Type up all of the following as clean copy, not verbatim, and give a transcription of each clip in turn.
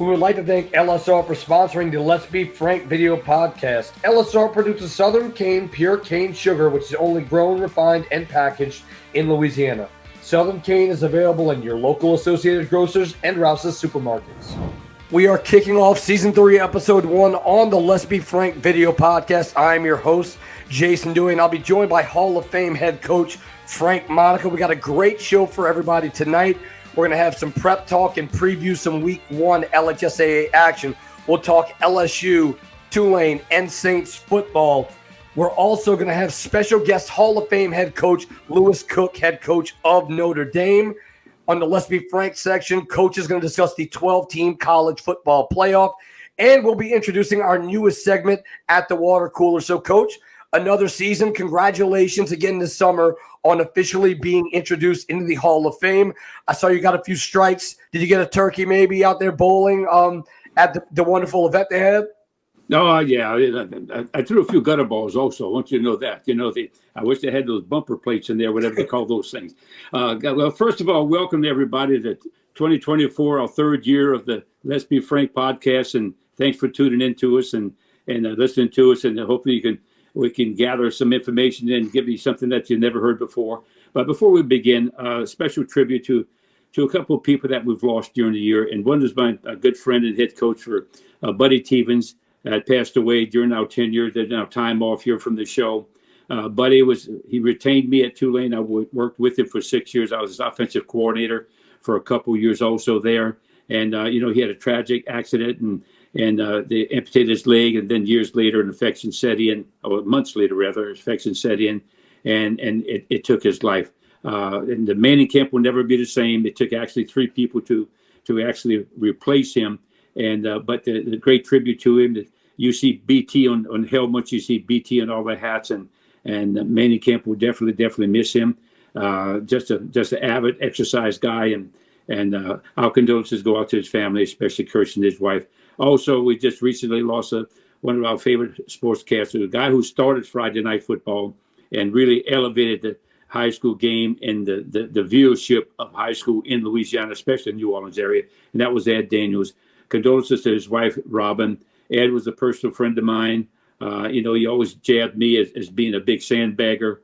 We would like to thank LSR for sponsoring the Let's Be Frank video podcast. LSR produces Southern Cane Pure Cane Sugar, which is only grown, refined, and packaged in Louisiana. Southern Cane is available in your local Associated Grocers and Rouse's supermarkets. We are kicking off Season 3, Episode 1 on the Let's Be Frank video podcast. I'm your host, Jason Duhe, and I'll be joined by Hall of Fame head coach Frank Monaco. We got a great show for everybody tonight. We're going to have some prep talk and preview some Week 1 LHSAA action. We'll talk LSU, Tulane, and Saints football. We're also going to have special guest Hall of Fame head coach Lewis Cook, head coach of Notre Dame. On the Let's Be Frank section, Coach is going to discuss the 12-team college football playoff, and we'll be introducing our newest segment at the water cooler. So, Coach, another season. Congratulations again this summer on officially being introduced into the Hall of Fame. I saw you got a few strikes. Did you get a turkey maybe out there bowling at the wonderful event they had? Oh, yeah. I threw a few gutter balls also. I want you to know that. I wish they had those bumper plates in there, whatever they call those things. Well, first of all, welcome to everybody to 2024, our third year of the Let's Be Frank podcast. And thanks for tuning in to us and listening to us. And hopefully we can gather some information and give you something that you've never heard before. But before we begin, a special tribute to a couple of people that we've lost during the year. And one is my good friend and head coach for Buddy Tevens. Passed away during our tenure. There's now time off here from the show. Buddy he retained me at Tulane. I worked with him for 6 years. I was his offensive coordinator for a couple years also there. And he had a tragic accident and they amputated his leg. And then years later, an infection set in, or months later rather, infection set in, and it took his life. And the Manning camp will never be the same. It took actually 3 people to actually replace him. And but the great tribute to him, that you see BT on helmets, you see BT on all the hats, and Manning Camp will definitely miss him. Just an avid exercise guy, and our condolences go out to his family, especially Kirsten, his wife. Also, we just recently lost one of our favorite sportscasters, a guy who started Friday Night Football and really elevated the high school game and the viewership of high school in Louisiana, especially in New Orleans area, and that was Ed Daniels. Condolences to his wife, Robin. Ed was a personal friend of mine. He always jabbed me as being a big sandbagger.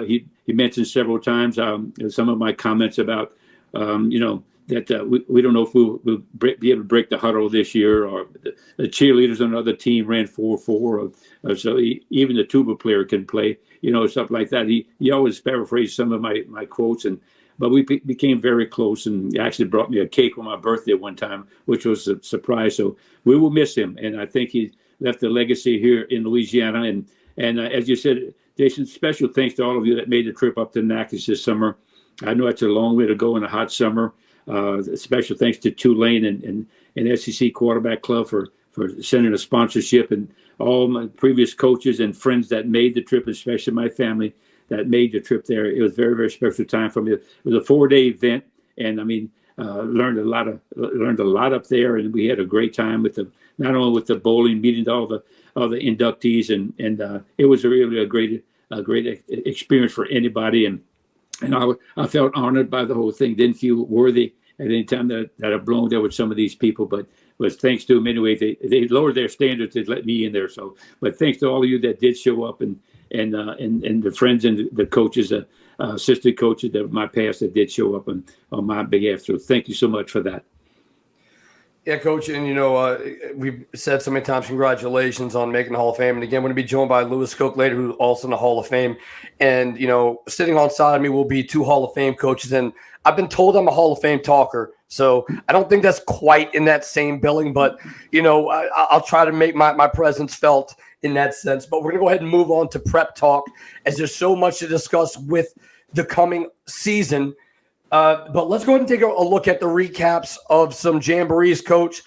He mentioned several times some of my comments about, that we don't know if we'll be able to break the huddle this year, or the cheerleaders on another team ran 4-4, or so even the tuba player can play, stuff like that. He always paraphrased some of my quotes, but we became very close, and he actually brought me a cake on my birthday one time, which was a surprise. So we will miss him, and I think he left a legacy here in Louisiana. And as you said, Jason, special thanks to all of you that made the trip up to Natchez this summer. I know it's a long way to go in a hot summer. Special thanks to Tulane and SEC Quarterback Club for sending a sponsorship, and all my previous coaches and friends that made the trip, especially my family that made the trip there. It was a very, very special time for me. It was a 4-day event, and learned a lot up there, and we had a great time not only with the bowling, meeting all the inductees, and it was really a great experience for anybody, and I felt honored by the whole thing. Didn't feel worthy at any time that I belonged there with some of these people, but was thanks to them anyway. They lowered their standards to let me in there. So, but thanks to all of you that did show up, and the friends and the coaches, assistant coaches of my past that did show up on my behalf. So thank you so much for that. Yeah, Coach, and we've said so many times, congratulations on making the Hall of Fame. And again, we're going to be joined by Lewis Cook later, who's also in the Hall of Fame. And sitting on side of me will be 2 Hall of Fame coaches, and I've been told I'm a Hall of Fame talker, so I don't think that's quite in that same billing, but I'll try to make my presence felt in that sense. But we're going to go ahead and move on to prep talk, as there's so much to discuss with the coming season. But let's go ahead and take a look at the recaps of some jamborees, Coach.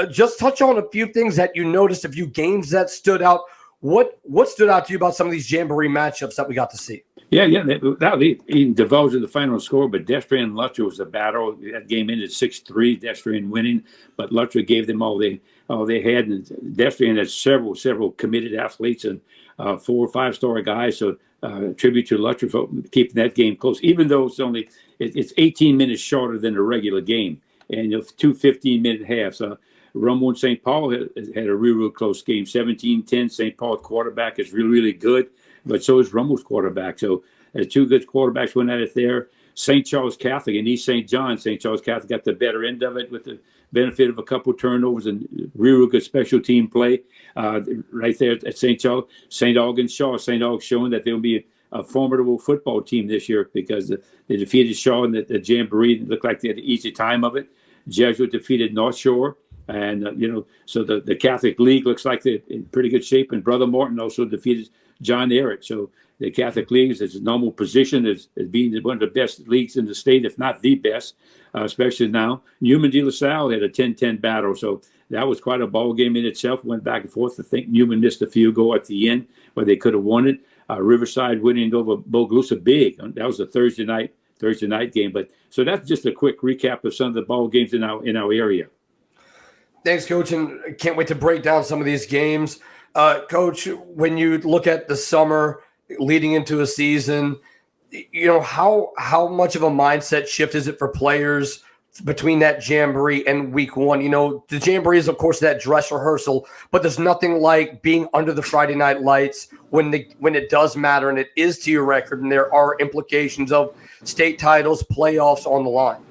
Just touch on a few things that you noticed, a few games that stood out. What stood out to you about some of these jamboree matchups that we got to see? Yeah. That even divulged in the final score, but Destry and Lutcher was a battle. That game ended 6-3, Destry winning, but Lutcher gave them all they had. And Destry had several committed athletes and 4 or 5-star guys. So tribute to Lutcher for keeping that game close, even though it's 18 minutes shorter than a regular game, and 2 15-minute halves. Rumble and St. Paul had a real close game, 17-10. St. Paul's quarterback is really, really good, but so is Rumble's quarterback. So two good quarterbacks went at it there. St. Charles Catholic and East St. John. St. Charles Catholic got the better end of it with the benefit of a couple turnovers and real good special team play right there at St. Charles. St. Aug's Shaw. St. Aug's showing that they'll be a formidable football team this year because they defeated Shaw in the Jamboree. It looked like they had an easy time of it. Jesuit defeated North Shore. And, so the Catholic League looks like they're in pretty good shape. And Brother Morton also defeated John Ehret. So the Catholic League is its normal position as being one of the best leagues in the state, if not the best, especially now. Newman de La Salle had a 10-10 battle. So that was quite a ball game in itself. Went back and forth. I think Newman missed a field goal at the end where they could have won it. Riverside winning over Bogalusa big. That was a Thursday night game. But so that's just a quick recap of some of the ball games in our area. Thanks, Coach, and can't wait to break down some of these games. Coach, when you look at the summer leading into a season, how much of a mindset shift is it for players between that Jamboree and week one? The Jamboree is, of course, that dress rehearsal, but there's nothing like being under the Friday night lights when it does matter and it is to your record and there are implications of state titles, playoffs on the line.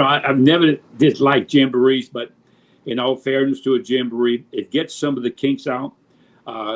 I've never did like Jamborees, but in all fairness to a Jamboree, it gets some of the kinks out.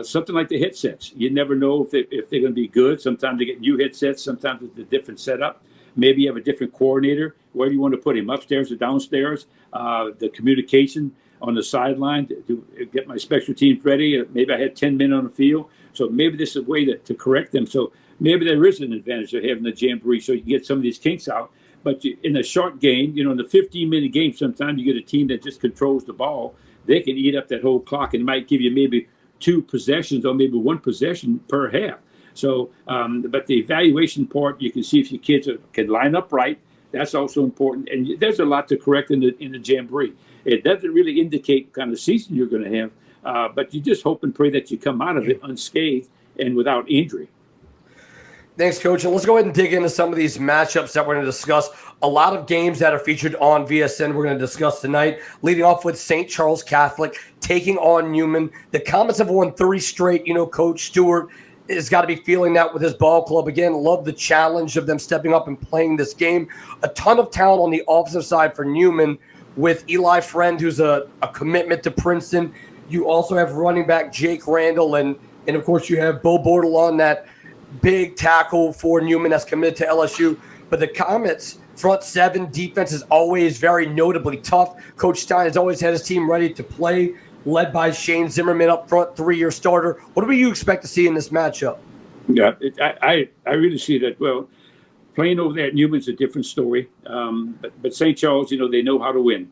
Something like the headsets. You never know if they're going to be good. Sometimes they get new headsets. Sometimes it's a different setup. Maybe you have a different coordinator. Where do you want to put him, upstairs or downstairs? The communication on the sideline to get my special teams ready. Maybe I had 10 men on the field. So maybe this is a way to correct them. So maybe there is an advantage of having the Jamboree so you can get some of these kinks out. But in a short game, in the 15-minute game, sometimes you get a team that just controls the ball. They can eat up that whole clock and might give you maybe 2 possessions or maybe 1 possession per half. So, but the evaluation part, you can see if your kids can line up right. That's also important. And there's a lot to correct in the Jamboree. It doesn't really indicate what kind of season you're going to have, but you just hope and pray that you come out of it unscathed and without injury. Thanks, Coach. And let's go ahead and dig into some of these matchups that we're going to discuss. A lot of games that are featured on VSN we're going to discuss tonight, leading off with St. Charles Catholic taking on Newman. The Comets have won 3 straight. Coach Stewart has got to be feeling that with his ball club. Again, love the challenge of them stepping up and playing this game. A ton of talent on the offensive side for Newman with Eli Friend, who's a commitment to Princeton. You also have running back Jake Randall, and of course you have Bo Bordelon, that big tackle for Newman that's committed to LSU. But the Comets' front 7 defense is always very notably tough. Coach Stein has always had his team ready to play, led by Shane Zimmerman up front, 3-year starter. What do you expect to see in this matchup? Yeah, I really see that. Well, playing over there at Newman's a different story. But St. Charles, they know how to win.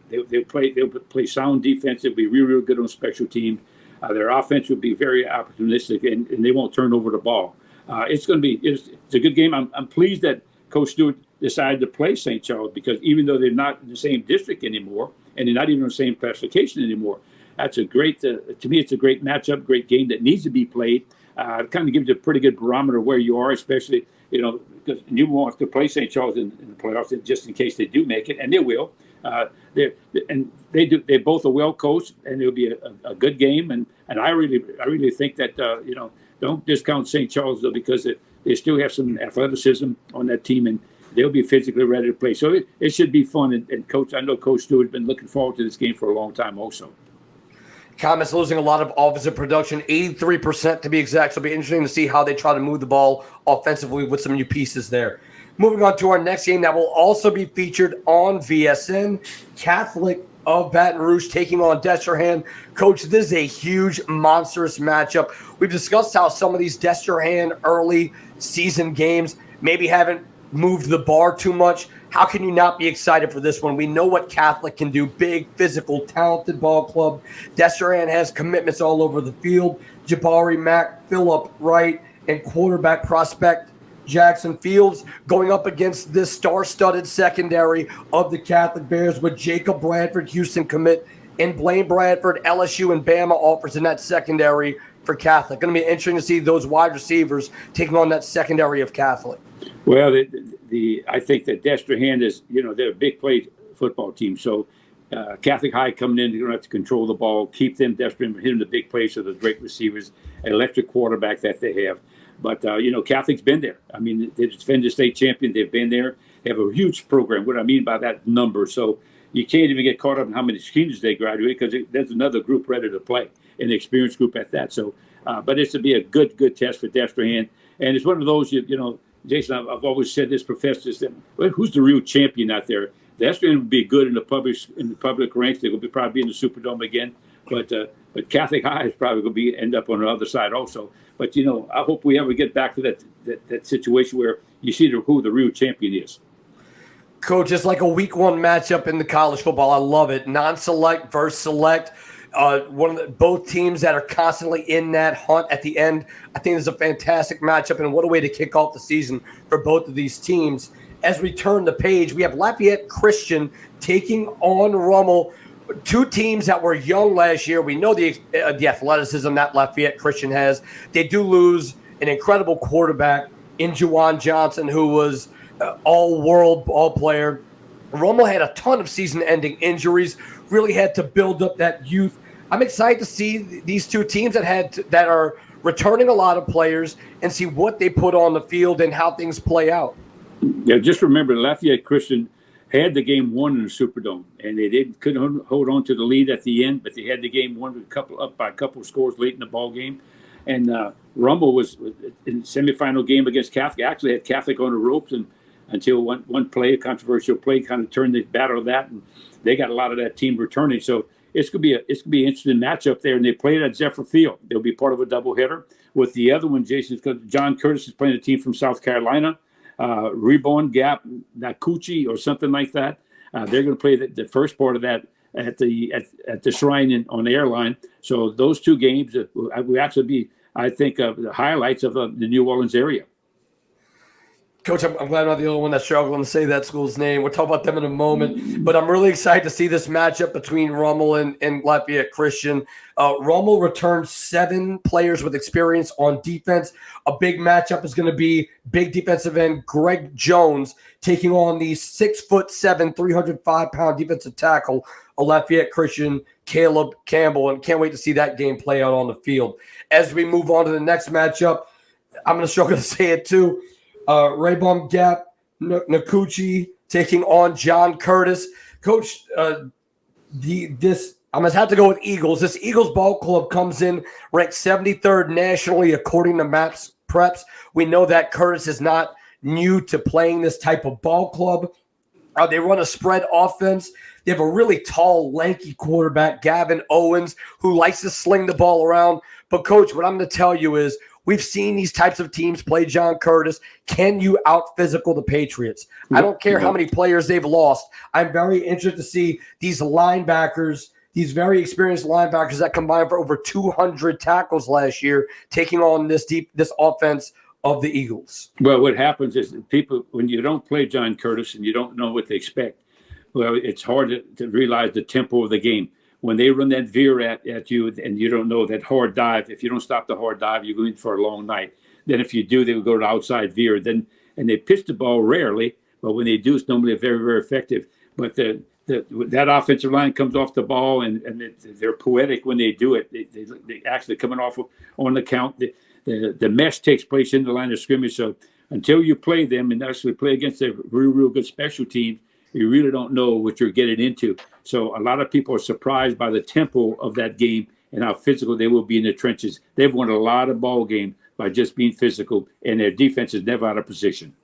They'll play sound defense. They'll be real good on special team. Their offense will be very opportunistic, and they won't turn over the ball. It's a good game. I'm pleased that Coach Stewart decided to play St. Charles because even though they're not in the same district anymore, and they're not even in the same classification anymore, that's a great. To me, it's a great matchup, great game that needs to be played. It kind of gives you a pretty good barometer where you are, especially because you won't have to play St. Charles in the playoffs just in case they do make it, and they will. They both are well coached, and it'll be a good game. And I really think that don't discount St. Charles though, because they still have some athleticism on that team, and they'll be physically ready to play. So it should be fun. And Coach, I know Coach Stewart's been looking forward to this game for a long time also. Comets losing a lot of offensive production, 83% to be exact. So it'll be interesting to see how they try to move the ball offensively with some new pieces there. Moving on to our next game that will also be featured on VSN, Catholic of Baton Rouge taking on Destrehan. Coach, this is a huge, monstrous matchup. We've discussed how some of these Destrehan early season games maybe haven't moved the bar too much. How can you not be excited for this one? We know what Catholic can do. Big, physical, talented ball club. Destrehan has commitments all over the field. Jabari Mack, Phillip Wright, and quarterback prospect Jackson Fields going up against this star-studded secondary of the Catholic Bears with Jacob Bradford, Houston commit, and Blaine Bradford, LSU and Bama offers in that secondary for Catholic. Going to be interesting to see those wide receivers taking on that secondary of Catholic. Well, I think that Destrehan is, they're a big play football team. So Catholic High coming in, you're going to have to control the ball, keep them desperate, hit them the big plays of those great receivers, electric quarterback that they have. But, Catholic's been there. I mean, they defended the state champion. They've been there. They have a huge program. What I mean by that number. So you can't even get caught up in how many seniors they graduate because there's another group ready to play, an experienced group at that. So, but it's to be a good test for Destrehan. And it's one of those, Jason, I've always said this, professors, that who's the real champion out there? Destrehan would be good in the public ranks. They will probably be in the Superdome again. But Catholic High is probably going to end up on the other side also. But I hope we ever get back to that situation where you see who the real champion is. Coach, it's like a week one matchup in the college football. I love it. Non-select versus select. Both teams that are constantly in that hunt at the end. I think it's a fantastic matchup, and what a way to kick off the season for both of these teams. As we turn the page, we have Lafayette Christian taking on Rummel. Two teams that were young last year. We know the athleticism that Lafayette Christian has. They do lose an incredible quarterback in Juwan Johnson, who was all-world ball player. Rummel had a ton of season-ending injuries, really had to build up that youth. I'm excited to see these two teams that are returning a lot of players and see what they put on the field and how things play out. Yeah, just remember, Lafayette Christian had the game won in the Superdome, and they couldn't hold on to the lead at the end, but they had the game won up by a couple of scores late in the ball game. And Rummel was in the semifinal game against Catholic. Actually had Catholic on the ropes, and until one play, a controversial play, kind of turned the battle of that, and they got a lot of that team returning. So it's gonna be an interesting matchup there, and they played at Zephyr Field. They'll be part of a doubleheader with the other one. John Curtis is playing a team from South Carolina. Reborn Gap, Nakuchi or something like that. They're going to play the first part of that at the Shrine on the airline. So those two games will actually be, I think, the highlights of the New Orleans area. Coach, I'm glad I'm not the only one that's struggling to say that school's name. We'll talk about them in a moment. But I'm really excited to see this matchup between Rummel and Lafayette Christian. Rummel returned 7 players with experience on defense. A big matchup is going to be big defensive end Greg Jones taking on the 6'7", 305-pound defensive tackle of Lafayette Christian, Caleb Campbell. And can't wait to see that game play out on the field. As we move on to the next matchup, I'm going to struggle to say it too. Raybom Gap, Nakuchi taking on John Curtis. Coach, I'm going to have to go with Eagles. This Eagles ball club comes in ranked 73rd nationally according to Maps Preps. We know that Curtis is not new to playing this type of ball club. They run a spread offense. They have a really tall, lanky quarterback, Gavin Owens, who likes to sling the ball around. But, Coach, what I'm going to tell you is we've seen these types of teams play John Curtis. Can you out-physical the Patriots? I don't care how many players they've lost. I'm very interested to see these linebackers, these very experienced linebackers that combined for over 200 tackles last year, taking on this offense of the Eagles. Well, what happens is people, when you don't play John Curtis and you don't know what they expect, well, it's hard to realize the tempo of the game. When they run that veer at you and you don't know that hard dive, if you don't stop the hard dive, you're going for a long night. Then if you do, they will go to the outside veer. And they pitch the ball rarely, but when they do, it's normally very, very effective. But that offensive line comes off the ball, and they're poetic when they do it. They actually coming off on the count. The mesh takes place in the line of scrimmage. So until you play them and actually play against a real good special team, you really don't know what you're getting into. So a lot of people are surprised by the tempo of that game and how physical they will be in the trenches. They've won a lot of ball games by just being physical, and their defense is never out of position.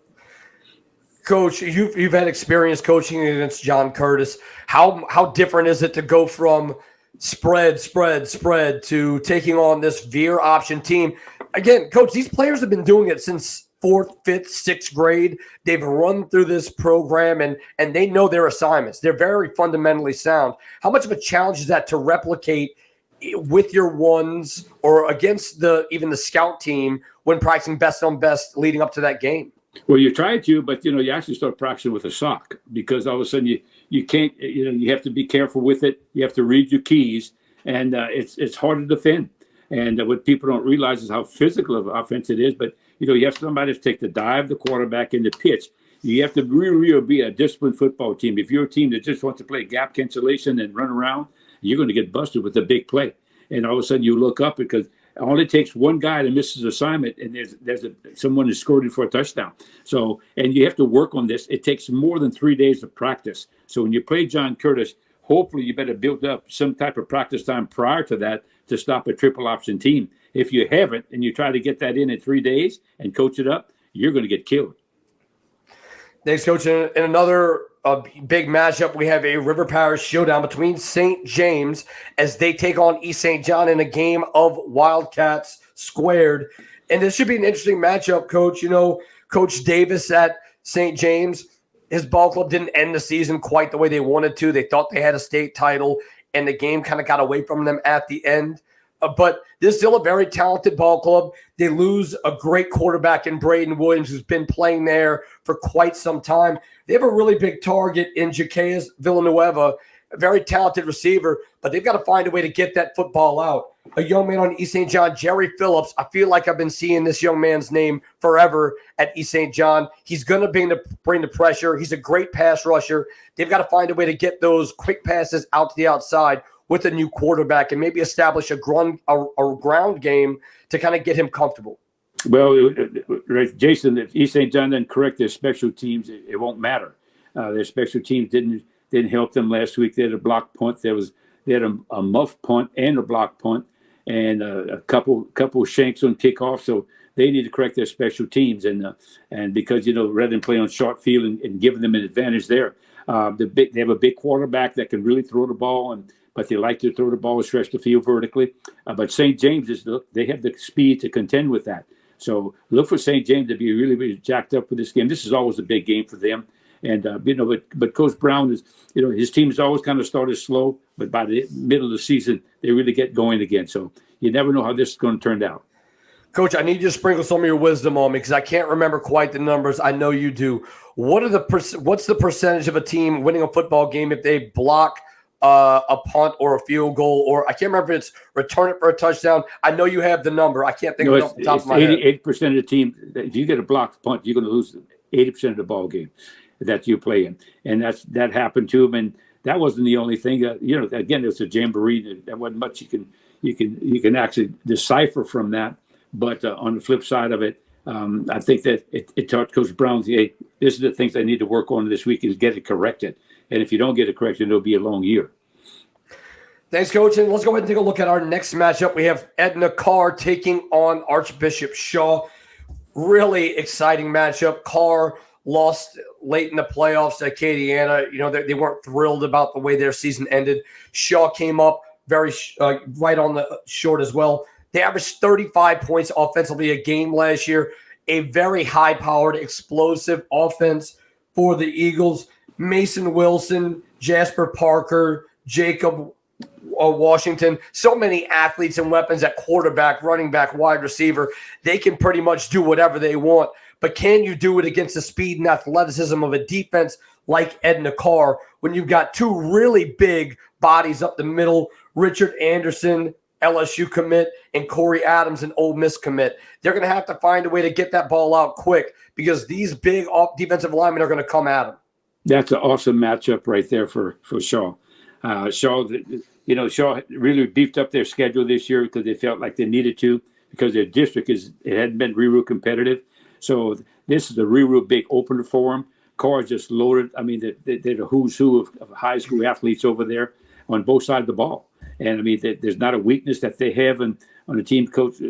Coach, you've had experience coaching against John Curtis. How different is it to go from spread to taking on this veer option team? Again, Coach, these players have been doing it since 4th, 5th, 6th grade. They've run through this program, and they know their assignments. They're very fundamentally sound. How much of a challenge is that to replicate with your ones or against even the scout team when practicing best on best leading up to that game? Well, you try to, but you actually start practicing with a sock, because all of a sudden you can't. You have to be careful with it. You have to read your keys, and it's hard to defend. And what people don't realize is how physical of offense it is. But you have somebody to take the dive, the quarterback, and the pitch. You have to really be a disciplined football team. If you're a team that just wants to play gap cancellation and run around, you're going to get busted with a big play. And all of a sudden you look up because it only takes one guy to miss his assignment, and there's someone who's scored it for a touchdown. So, and you have to work on this. It takes more than 3 days of practice. So when you play John Curtis, hopefully you better build up some type of practice time prior to that to stop a triple option team. If you haven't and you try to get that in 3 days and coach it up, you're going to get killed. Thanks, Coach. In another big matchup, we have a River Parish showdown between St. James as they take on East St. John in a game of Wildcats squared. And this should be an interesting matchup, Coach. You know, Coach Davis at St. James, his ball club didn't end the season quite the way they wanted to. They thought they had a state title, and the game kind of got away from them at the end. But they're still a very talented ball club. They lose a great quarterback in Braden Williams, who's been playing there for quite some time. They have a really big target in Jaquez Villanueva, a very talented receiver, but they've got to find a way to get that football out. A young man on East St. John, Jerry Phillips, I feel like I've been seeing this young man's name forever at East St. John. He's going to bring the pressure. He's a great pass rusher. They've got to find a way to get those quick passes out to the outside with a new quarterback and maybe establish a ground game to kind of get him comfortable. Well, right, Jason, if East St. John doesn't correct their special teams, it won't matter. Their special teams didn't help them last week. They had a block punt. They had a muff punt and a block punt and a couple shanks on kickoff. So they need to correct their special teams and because rather than play on short field and giving them an advantage there, they have a big quarterback that can really throw the ball but they like to throw the ball and stretch the field vertically. But St. James they have the speed to contend with that. So look for St. James to be really, really jacked up for this game. This is always a big game for them. And, but Coach Brown is, his team's always kind of started slow, but by the middle of the season, they really get going again. So you never know how this is going to turn out. Coach, I need you to sprinkle some of your wisdom on me because I can't remember quite the numbers. I know you do. What's the percentage of a team winning a football game if they block a punt or a field goal, or I can't remember if it's return it for a touchdown? I know you have the number. I can't think of it off the top of my head. 88% of the team, if you get a blocked punt, you're going to lose 80% of the ball game that you play in. And that happened to him. And that wasn't the only thing. Again, it's a jamboree. There wasn't much you can actually decipher from that. But on the flip side of it, I think that it taught Coach Brown, hey, this is the things I need to work on this week is get it corrected. And if you don't get it corrected, it'll be a long year. Thanks, Coach. And let's go ahead and take a look at our next matchup. We have Edna Carr taking on Archbishop Shaw. Really exciting matchup. Carr lost late in the playoffs to Acadiana. They weren't thrilled about the way their season ended. Shaw came up very right on the short as well. They averaged 35 points offensively a game last year. A very high-powered, explosive offense for the Eagles. Mason Wilson, Jasper Parker, Jacob Washington, so many athletes and weapons at quarterback, running back, wide receiver. They can pretty much do whatever they want. But can you do it against the speed and athleticism of a defense like Edna Carr when you've got two really big bodies up the middle, Richard Anderson, LSU commit, and Corey Adams, an Ole Miss commit? They're going to have to find a way to get that ball out quick because these big defensive linemen are going to come at them. That's an awesome matchup right there for Shaw. Shaw really beefed up their schedule this year because they felt like they needed to because their district hadn't been real competitive. So this is a real big opener for them. Carr just loaded. I mean, they're the who's who of high school athletes over there on both sides of the ball. And I mean, there's not a weakness that they have on the team. Coach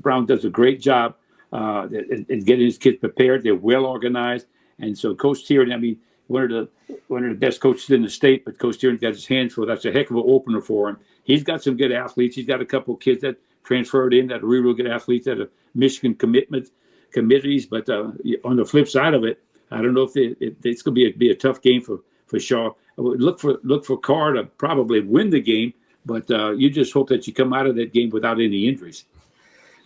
Brown does a great job in getting his kids prepared. They're well organized. And so Coach Tierney, I mean, one of the best coaches in the state, but Coach Tierney got his hands full. That's a heck of an opener for him. He's got some good athletes. He's got a couple of kids that transferred in that are real good athletes that are Michigan committees. But on the flip side of it, I don't know if it's going to be a tough game for Shaw. I would look for Carr to probably win the game, but you just hope that you come out of that game without any injuries.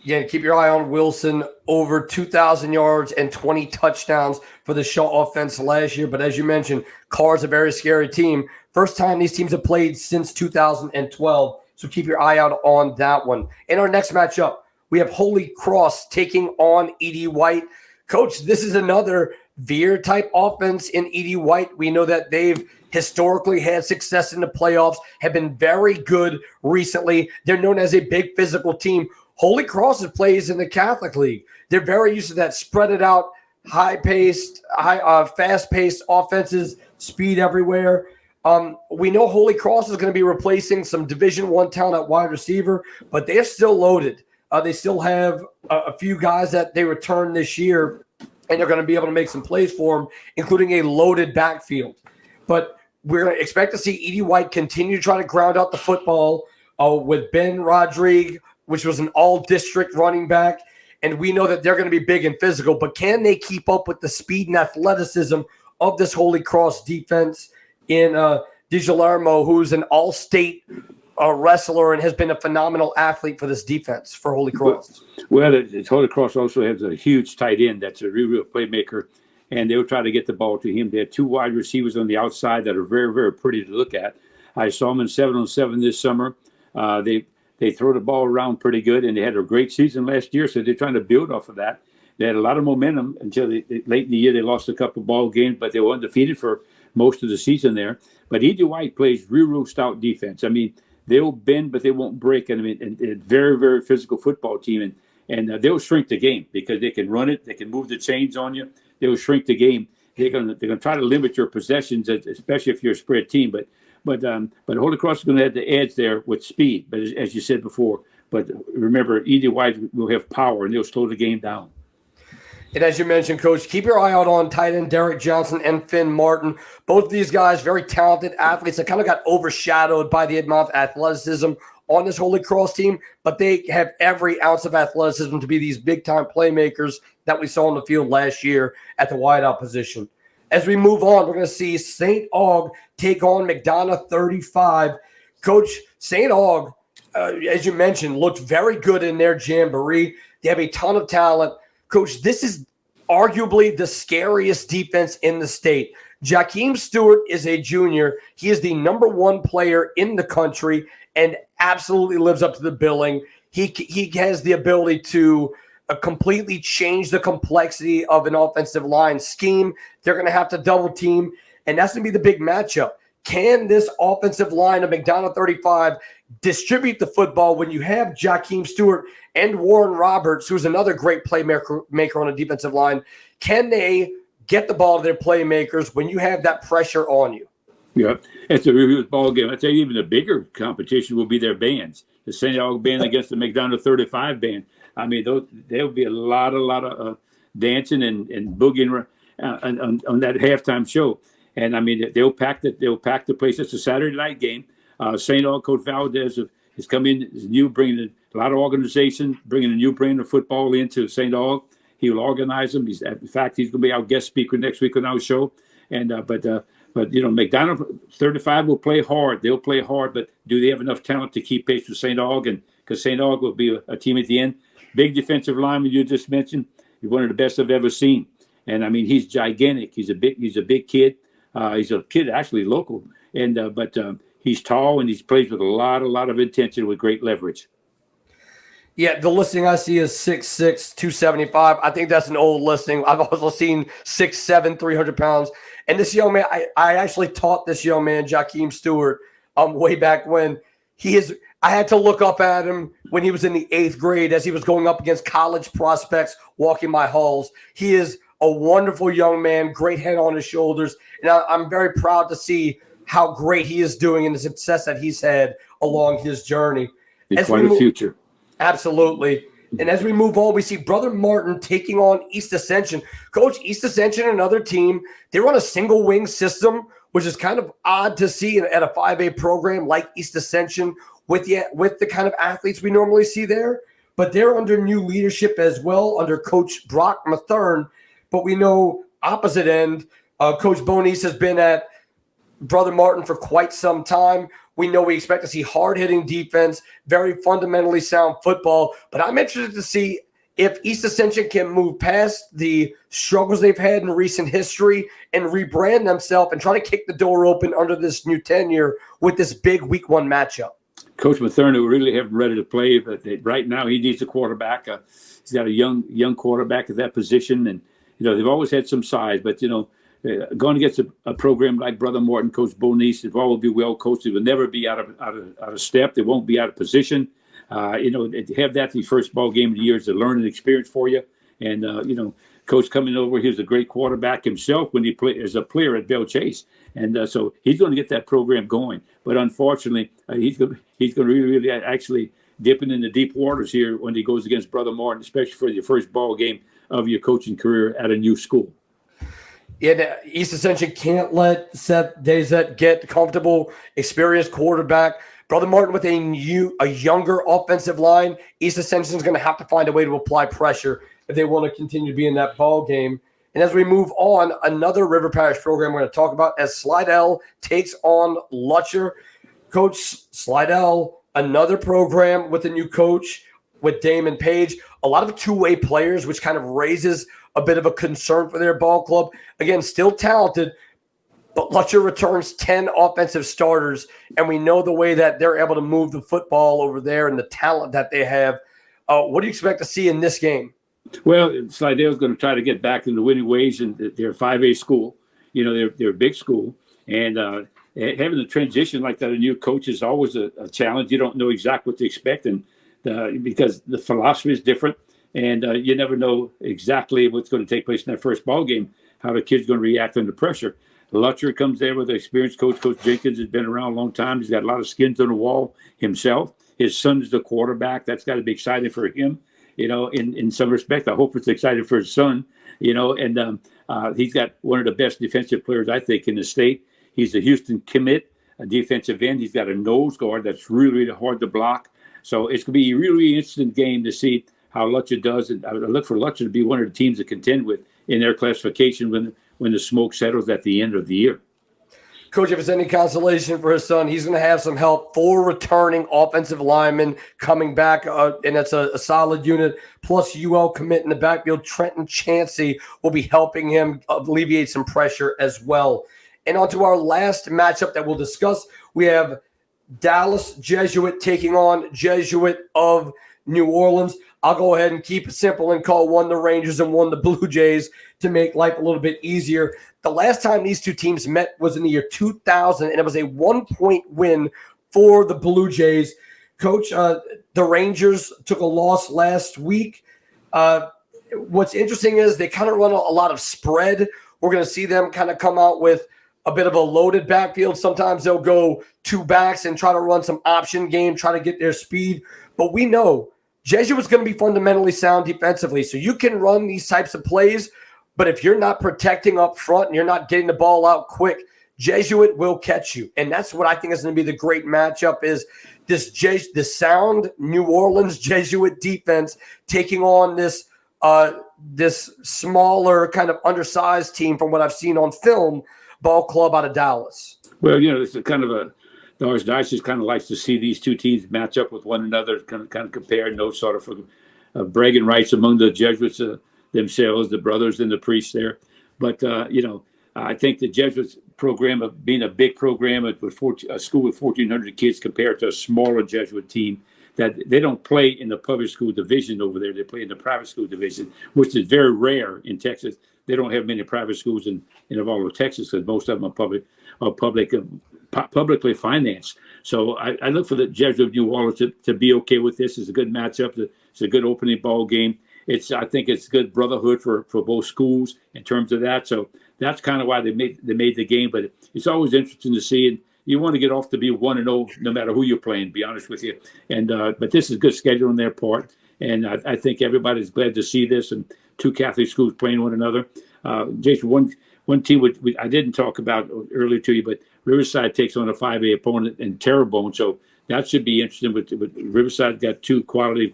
Again, keep your eye on Wilson, over 2,000 yards and 20 touchdowns for the Shaw offense last year. But as you mentioned, Carr's a very scary team. First time these teams have played since 2012, so keep your eye out on that one. In our next matchup, we have Holy Cross taking on Edie White. Coach, this is another Veer type offense in Edie White. We know that they've historically had success in the playoffs, have been very good recently. They're known as a big physical team. Holy Cross plays in the Catholic League. They're very used to that spread it out, high-paced, fast-paced offenses, speed everywhere. We know Holy Cross is going to be replacing some Division I talent at wide receiver, but they're still loaded. They still have a few guys that they returned this year, and they're going to be able to make some plays for them, including a loaded backfield. But we're going to expect to see Edie White continue to try to ground out the football with Ben Rodrigue, which was an all-district running back. And we know that they're going to be big and physical, but can they keep up with the speed and athleticism of this Holy Cross defense in DiGiuliamo, who's an all-state wrestler and has been a phenomenal athlete for this defense for Holy Cross? Well, Holy Cross also has a huge tight end that's a real playmaker, and they'll try to get the ball to him. They have two wide receivers on the outside that are very, very pretty to look at. I saw them in 7-on-7 this summer. They throw the ball around pretty good, and they had a great season last year, so they're trying to build off of that. They had a lot of momentum until late in the year. They lost a couple ball games, but they were undefeated for most of the season there. But Edie White plays real stout defense. I mean, they'll bend, but they won't break. And I mean, and very, very physical football team. And they'll shrink the game because they can run it. They can move the chains on you. They'll shrink the game. They're gonna try to limit your possessions, especially if you're a spread team. But Holy Cross is going to have the edge there with speed. But as you said before, but remember, Edie White will have power, and they'll slow the game down. And as you mentioned, Coach, keep your eye out on tight end Derek Johnson and Finn Martin. Both of these guys, very talented athletes that kind of got overshadowed by the amount of athleticism on this Holy Cross team, but they have every ounce of athleticism to be these big-time playmakers that we saw on the field last year at the wideout position. As we move on, we're going to see St. Aug take on McDonough 35. Coach, St. Aug, as you mentioned, looked very good in their jamboree. They have a ton of talent. Coach, this is arguably the scariest defense in the state. Jakeem Stewart is a junior. He is the number one player in the country and absolutely lives up to the billing. He has the ability to completely change the complexity of an offensive line scheme. They're going to have to double team, and that's going to be the big matchup. Can this offensive line of McDonough 35 distribute the football when you have Jakeem Stewart and Warren Roberts, who's another great playmaker on the defensive line? Can they get the ball to their playmakers when you have that pressure on you? Yeah, it's a real ball game. I tell you, even the bigger competition will be their bands. The St. Aug band against the McDonough 35 band. I mean, there'll be a lot of dancing and boogieing on that halftime show. And I mean, they'll pack the place. It's a Saturday night game. St. Aug Coach Valdez has come in, is new, bringing a lot of organization, bringing a new brand of football into St. Aug. He will organize them. In fact, he's going to be our guest speaker next week on our show. And but you know, McDonough 35 will play hard. They'll play hard, but do they have enough talent to keep pace with St. Aug? And because St. Aug will be a team at the end. Big defensive lineman you just mentioned. He's one of the best I've ever seen. And I mean, he's gigantic. He's a big kid. He's a kid actually local, and but he's tall and he plays with a lot of intention with great leverage. Yeah, the listing I see is 6'6", 275. I think that's an old listing. I've also seen 6'7", 300 pounds. And this young man, I actually taught this young man, Jakeem Stewart, way back when. I had to look up at him when he was in the 8th grade as he was going up against college prospects walking my halls. He is a wonderful young man, great head on his shoulders. And I'm very proud to see how great he is doing and the success that he's had along his journey. It's quite a future. Absolutely. And as we move on, we see Brother Martin taking on East Ascension. Coach, East Ascension, another team, they run a single wing system, which is kind of odd to see at a 5A program like East Ascension with the kind of athletes we normally see there. But they're under new leadership as well, under Coach Brock Mathern. But we know opposite end, Coach Bonis has been at Brother Martin for quite some time. We know we expect to see hard-hitting defense, very fundamentally sound football. But I'm interested to see if East Ascension can move past the struggles they've had in recent history and rebrand themselves and try to kick the door open under this new tenure with this big Week 1 matchup. Coach Mathern, who really haven't ready to play, but right now he needs a quarterback. He's got a young quarterback at that position, they've always had some size, but going against a program like Brother Martin, Coach Bonice, they'll always be well coached. They will never be out of step. They won't be out of position. To have that the first ball game of the year is a learning experience for you. And Coach coming over, he was a great quarterback himself when he played as a player at Bell Chase, and so he's going to get that program going. But unfortunately, he's going to really actually dipping in the deep waters here when he goes against Brother Martin, especially for your first ball game of your coaching career at a new school. East Ascension can't let Seth Dazet get comfortable, experienced quarterback. Brother Martin with a younger offensive line. East Ascension is going to have to find a way to apply pressure if they want to continue to be in that ball game. And as we move on, another River Parish program we're going to talk about as Slidell takes on Lutcher. Coach Slidell, another program with a new coach with Damon Page. A lot of two-way players, which kind of raises a bit of a concern for their ball club. Again, still talented, but Lutcher returns 10 offensive starters, and we know the way that they're able to move the football over there and the talent that they have. What do you expect to see in this game? Well, Slidell's going to try to get back into winning ways, and they're a 5A school. They're a big school, and having a transition like that, a new coach is always a challenge. You don't know exactly what to expect, and because the philosophy is different, and you never know exactly what's going to take place in that first ball game, how the kid's going to react under pressure. Lutcher comes there with an experienced coach. Coach Jenkins has been around a long time. He's got a lot of skins on the wall himself. His son's the quarterback. That's got to be exciting for him. In some respect, I hope it's exciting for his son, and he's got one of the best defensive players, I think, in the state. He's a Houston commit, a defensive end. He's got a nose guard that's really, really hard to block. So it's going to be a really, really interesting game to see how Lutcher does. And I look for Lutcher to be one of the teams to contend with in their classification when the smoke settles at the end of the year. Coach, if it's any consolation for his son, he's going to have some help. 4 returning offensive linemen coming back, and it's a solid unit. Plus UL commit in the backfield. Trenton Chansey will be helping him alleviate some pressure as well. And on to our last matchup that we'll discuss. We have Dallas Jesuit taking on Jesuit of New Orleans. I'll go ahead and keep it simple and call one the Rangers and one the Blue Jays to make life a little bit easier. The last time these two teams met was in the year 2000, and it was a 1-point win for the Blue Jays. Coach, the Rangers took a loss last week. What's interesting is they kind of run a lot of spread. We're going to see them kind of come out with a bit of a loaded backfield. Sometimes they'll go 2 backs and try to run some option game, try to get their speed. But we know Jesuit's going to be fundamentally sound defensively. So you can run these types of plays, but if you're not protecting up front and you're not getting the ball out quick, Jesuit will catch you. And that's what I think is going to be the great matchup is this sound New Orleans Jesuit defense taking on this smaller kind of undersized team from what I've seen on film, ball club out of Dallas. Well, it's a kind of the Archdiocese kind of likes to see these two teams match up with one another, kind of compare, no sort of bragging rights among the Jesuits themselves, the brothers and the priests there. But, I think the Jesuits program of being a big program with a school with 1,400 kids compared to a smaller Jesuit team, that they don't play in the public school division over there. They play in the private school division, which is very rare in Texas. They don't have many private schools in all of Texas because most of them are publicly financed. So I look for the Jesuit of New Orleans to be okay with this. It's a good matchup. It's a good opening ball game. I think it's good brotherhood for both schools in terms of that. So that's kind of why they made the game. But it's always interesting to see, and you want to get off to be 1-0 no matter who you're playing. To be honest with you, and but this is good schedule on their part, and I think everybody's glad to see this and 2 Catholic schools playing one another. Jason, one team I didn't talk about earlier to you, but Riverside takes on a 5A opponent in Terrebonne, so that should be interesting. With Riverside got 2 quality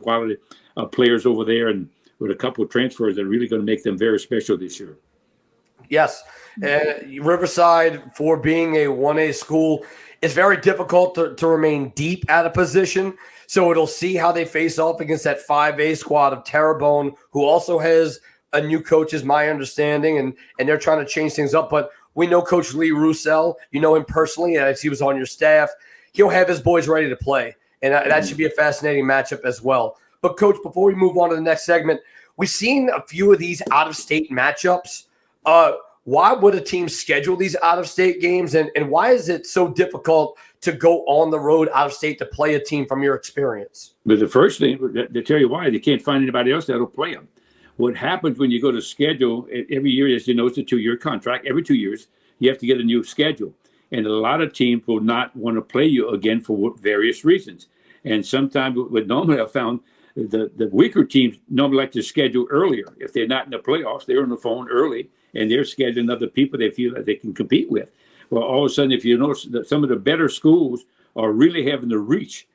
players over there, and with a couple of transfers that are really going to make them very special this year. Yes. Riverside, for being a 1A school, it's very difficult to remain deep at a position. So it'll see how they face off against that 5A squad of Terrebonne, who also has a new coach, is my understanding, and they're trying to change things up. But we know Coach Lee Roussel. You know him personally, as he was on your staff. He'll have his boys ready to play, and that should be a fascinating matchup as well. But, Coach, before we move on to the next segment, we've seen a few of these out-of-state matchups. Why would a team schedule these out-of-state games, and why is it so difficult to go on the road out-of-state to play a team from your experience? But the first thing, to tell you why, they can't find anybody else that'll play them. What happens when you go to schedule, every year, as you know, it's a 2-year contract. Every 2 years, you have to get a new schedule. And a lot of teams will not want to play you again for various reasons. And sometimes what normally I've found, the weaker teams normally like to schedule earlier. If they're not in the playoffs, they're on the phone early, and they're scheduling other people they feel that they can compete with. Well, all of a sudden, if you notice that some of the better schools are really having to reach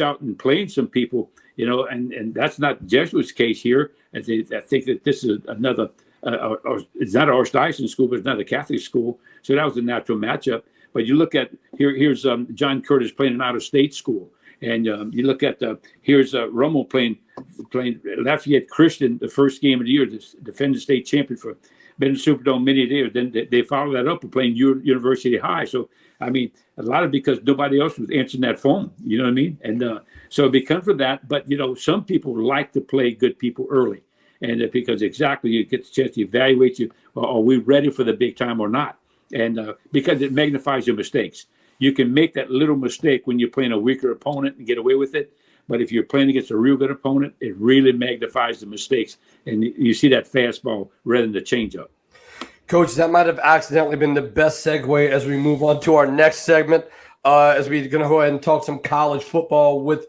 out and playing some people, and that's not Jesuits' case here. I think that this is another, it's not an Archdiocese school, but it's not a Catholic school. So that was a natural matchup. But you look at, here's John Curtis playing an out-of-state school. And you look at, here's Rommel playing Lafayette Christian, the first game of the year, the defending state champion for been in the Superdome many years. Then they follow that up with playing University High. So, I mean, a lot of because nobody else was answering that phone. You know what I mean? And so it becomes for that. But, some people like to play good people early. And because exactly you get the chance to evaluate you, are we ready for the big time or not? And because it magnifies your mistakes. You can make that little mistake when you're playing a weaker opponent and get away with it. But if you're playing against a real good opponent, it really magnifies the mistakes. And you see that fastball rather than the changeup. Coach, that might have accidentally been the best segue as we move on to our next segment, as we're going to go ahead and talk some college football with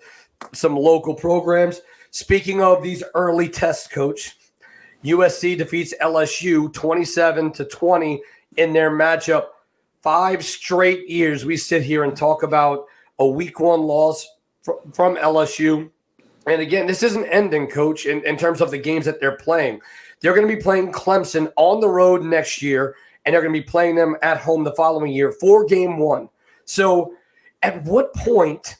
some local programs. Speaking of these early tests, Coach, USC defeats LSU 27-20 in their matchup. 5 straight years we sit here and talk about a week 1 loss from LSU. And again, this isn't ending, Coach, in terms of the games that they're playing. They're going to be playing Clemson on the road next year, and they're going to be playing them at home the following year for game 1. So at what point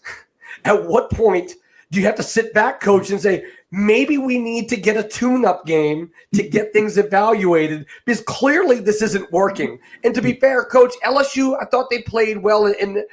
do you have to sit back, Coach, and say, maybe we need to get a tune-up game to get things evaluated, because clearly this isn't working. And to be fair, Coach, LSU, I thought they played well in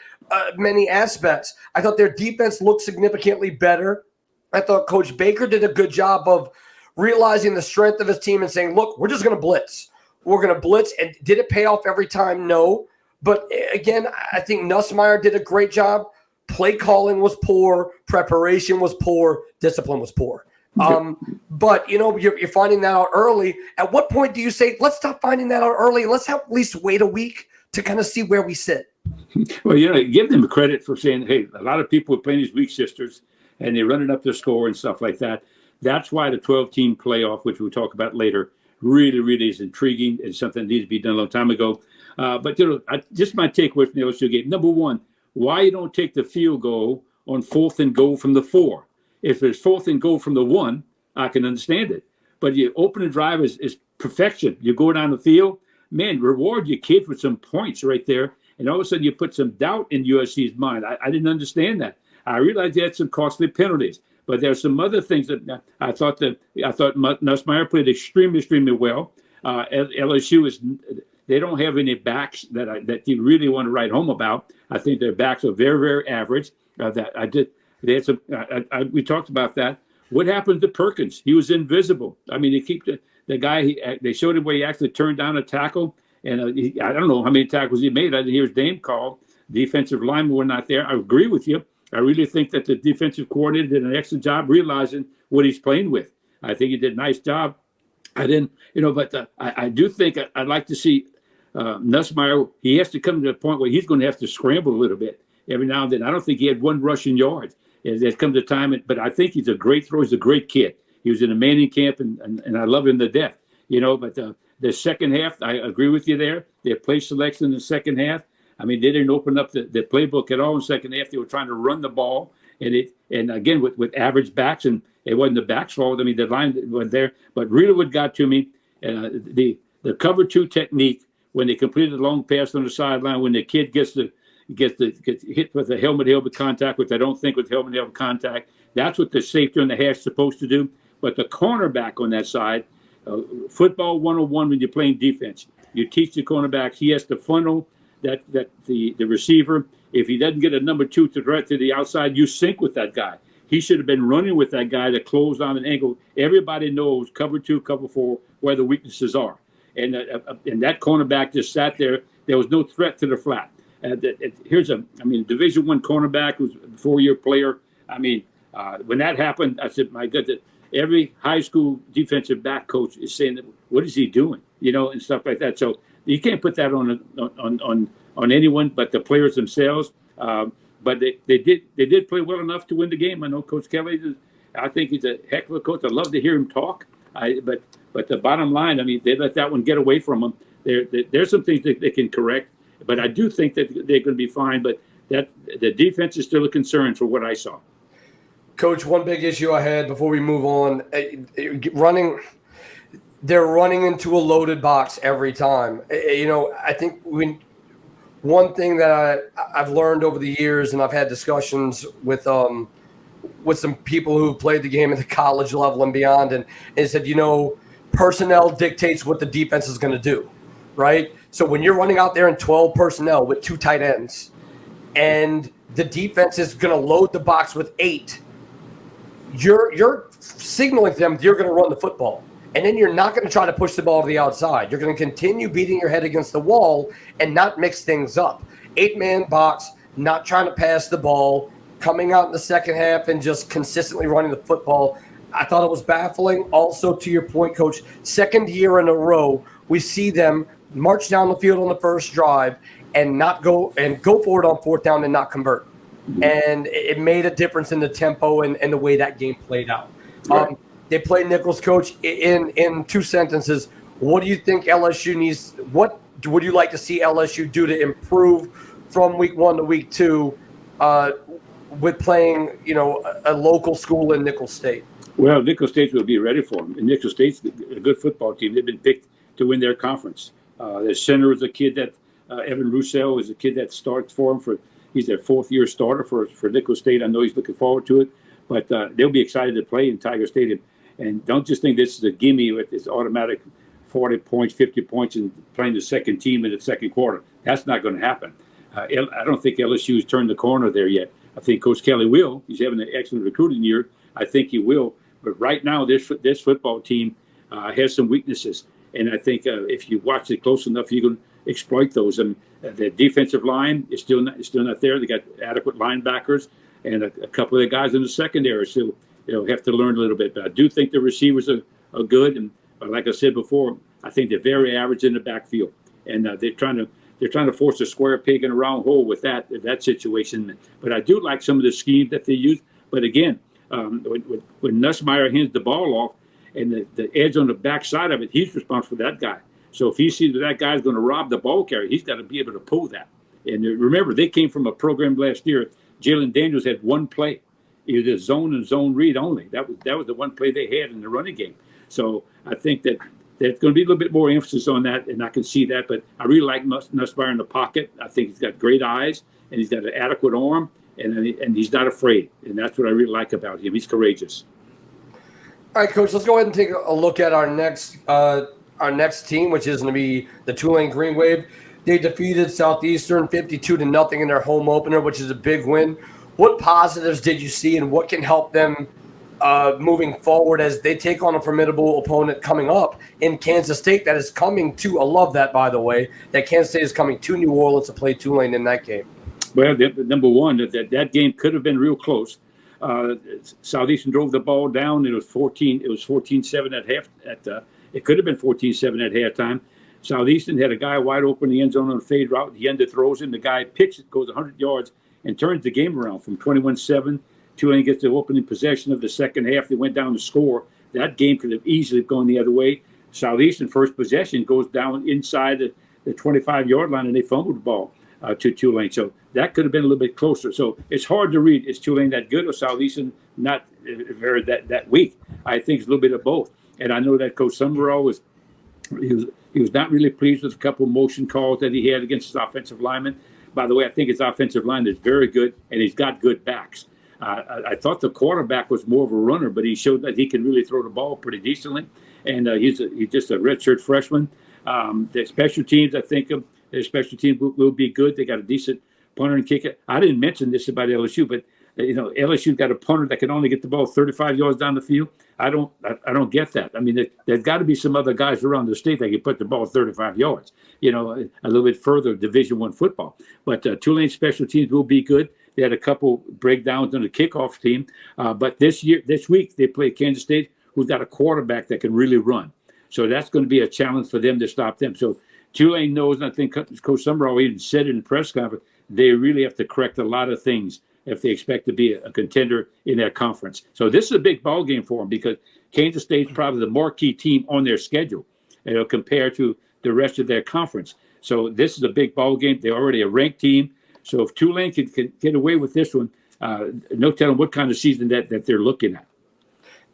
many aspects. I thought their defense looked significantly better. I thought Coach Baker did a good job of realizing the strength of his team and saying, look, we're just going to blitz. We're going to blitz. And did it pay off every time? No. But again, I think Nussmeier did a great job. Play calling was poor. Preparation was poor. Discipline was poor. But, you're finding that out early. At what point do you say, let's stop finding that out early? Let's at least wait a week to kind of see where we sit? Well, give them credit for saying, hey, a lot of people are playing these weak sisters and they're running up their score and stuff like that. That's why the 12-team playoff, which we'll talk about later, really, really is intriguing and something that needs to be done a long time ago. But, just my takeaway from the LSU game. Number one, why you don't take the field goal on 4th and goal from the 4? If it's 4th and goal from the 1, I can understand it. But you open the drive is perfection. You go down the field, man, reward your kids with some points right there. And all of a sudden you put some doubt in USC's mind. I didn't understand that. I realized they had some costly penalties. But there are some other things that I thought Nussmeier played extremely, extremely well. LSU they don't have any backs that you really want to write home about. I think their backs are very, very average. We talked about that. What happened to Perkins? He was invisible. I mean, they keep the guy. They showed him where he actually turned down a tackle, and I don't know how many tackles he made. I didn't hear his name called. Defensive linemen were not there. I agree with you. I really think that the defensive coordinator did an excellent job realizing what he's playing with. I think he did a nice job. I didn't, but I do think I'd like to see Nussmeier. He has to come to the point where he's going to have to scramble a little bit every now and then. I don't think he had 1 rushing yard. There's come to time, but I think he's a great thrower. He's a great kid. He was in a Manning camp, and I love him to death. But the second half, I agree with you there. Their play selection in the second half. I mean, they didn't open up the playbook at all in the second half. They were trying to run the ball, and again with average backs, and it wasn't the backs' fault. I mean, the line went there, but really what got to me, the cover 2 technique when they completed the long pass on the sideline, when the kid gets hit with a helmet contact, which I don't think with helmet contact. That's what the safety on the hash is supposed to do. But the cornerback on that side, football 101 when you're playing defense, you teach the cornerbacks he has to funnel the receiver. If he doesn't get a number 2 to right to the outside, you sync with that guy. he should have been running with that guy that closed on an angle. Everybody knows cover 2, cover 4, where the weaknesses are. And that cornerback just sat there. There was no threat to the flat. Division I cornerback who's a 4-year player. When that happened, I said, my God, every high school defensive back coach is saying, what is he doing? And stuff like that. So you can't put that on anyone but the players themselves. But they did play well enough to win the game. I know Coach Kelly. I think he's a heck of a coach. I'd love to hear him talk. But the bottom line, they let that one get away from them. There's some things that they can correct, but I do think that they're going to be fine. But that the defense is still a concern for what I saw. Coach, one big issue I had before we move on, they're running into a loaded box every time. I think one thing that I've learned over the years, and I've had discussions with some people who've played the game at the college level and beyond, and said, personnel dictates what the defense is going to do, right? So when you're running out there in 12 personnel with 2 tight ends, and the defense is going to load the box with 8, you're signaling to them you're going to run the football. And then you're not going to try to push the ball to the outside. You're going to continue beating your head against the wall and not mix things up. 8-man box, not trying to pass the ball, coming out in the second half and just consistently running the football. I thought it was baffling. Also, to your point, Coach, second year in a row, we see them march down the field on the first drive and not go for it on fourth down and not convert. Mm-hmm. And it made a difference in the tempo and the way that game played out. Right. They play Nichols. Coach, in 2 sentences, what do you think LSU needs? What would you like to see LSU do to improve from week 1 to week 2 with playing, a local school in Nichols State? Well, Nichols State will be ready for them. And Nichols State's a good football team. They've been picked to win their conference. Their center is a kid that Evan Roussel is a kid that starts for them. He's their 4th-year starter for Nichols State. I know he's looking forward to it. But they'll be excited to play in Tiger Stadium. And don't just think this is a gimme with this automatic 40 points, 50 points, and playing the second team in the second quarter. That's not going to happen. I don't think LSU has turned the corner there yet. I think Coach Kelly will. He's having an excellent recruiting year. I think he will. But right now, this football team has some weaknesses. And I think if you watch it close enough, you can exploit those. And the defensive line is still not there. They got adequate linebackers. And a couple of the guys in the secondary still have to learn a little bit. But I do think the receivers are good. And like I said before, I think they're very average in the backfield. And they're trying to force a square peg in a round hole with that situation. But I do like some of the schemes that they use. But again, when Nussmeier hands the ball off and the edge on the backside of it, he's responsible for that guy. So if he sees that guy's going to rob the ball carrier, he's got to be able to pull that. And remember, they came from a program last year. Jalen Daniels had one play. It was zone and zone read only. That was the one play they had in the running game. So I think that there's going to be a little bit more emphasis on that, and I can see that. But I really like Nussmeier in the pocket. I think he's got great eyes, and he's got an adequate arm, and he's not afraid. And that's what I really like about him. He's courageous. All right, Coach, let's go ahead and take a look at our next team, which is going to be the Tulane Green Wave. They defeated Southeastern 52-0 in their home opener, which is a big win. What positives did you see, and what can help them moving forward as they take on a formidable opponent coming up in Kansas State that is coming to – I love that, by the way, that Kansas State is coming to New Orleans to play Tulane in that game? Well, number one, that game could have been real close. Southeastern drove the ball down. It was 14-7 at half. It could have been 14-7 at halftime. Southeastern had a guy wide open in the end zone on a fade route. He underthrows him. The guy picks it, goes 100 yards, and turns the game around from 21-7. Tulane gets the opening possession of the second half. They went down to score. That game could have easily gone the other way. Southeastern first possession goes down inside the 25-yard line, and they fumbled the ball to Tulane. So that could have been a little bit closer. So it's hard to read. Is Tulane that good or Southeastern not very that weak? I think it's a little bit of both. And I know that Coach Summerall was not really pleased with a couple of motion calls that he had against his offensive lineman. By the way, I think his offensive line is very good, and he's got good backs. I thought the quarterback was more of a runner, but he showed that he can really throw the ball pretty decently. And he's just a redshirt freshman. The special teams, I think, their special teams will be good. They got a decent punter and kicker. I didn't mention this about LSU, but LSU got a punter that can only get the ball 35 yards down the field. I don't get that. I mean, there's got to be some other guys around the state that can put the ball 35 yards. A little bit further Division I football. But Tulane special teams will be good. They had a couple breakdowns on the kickoff team. But this week they play Kansas State, who's got a quarterback that can really run. So that's going to be a challenge for them to stop them. So Tulane knows, and I think Coach Summerall even said it in the press conference, they really have to correct a lot of things if they expect to be a contender in that conference. So this is a big ball game for them because Kansas State's probably the marquee team on their schedule, compared to the rest of their conference. So this is a big ball game. They're already a ranked team. So if Tulane can get away with this one, no telling what kind of season that they're looking at.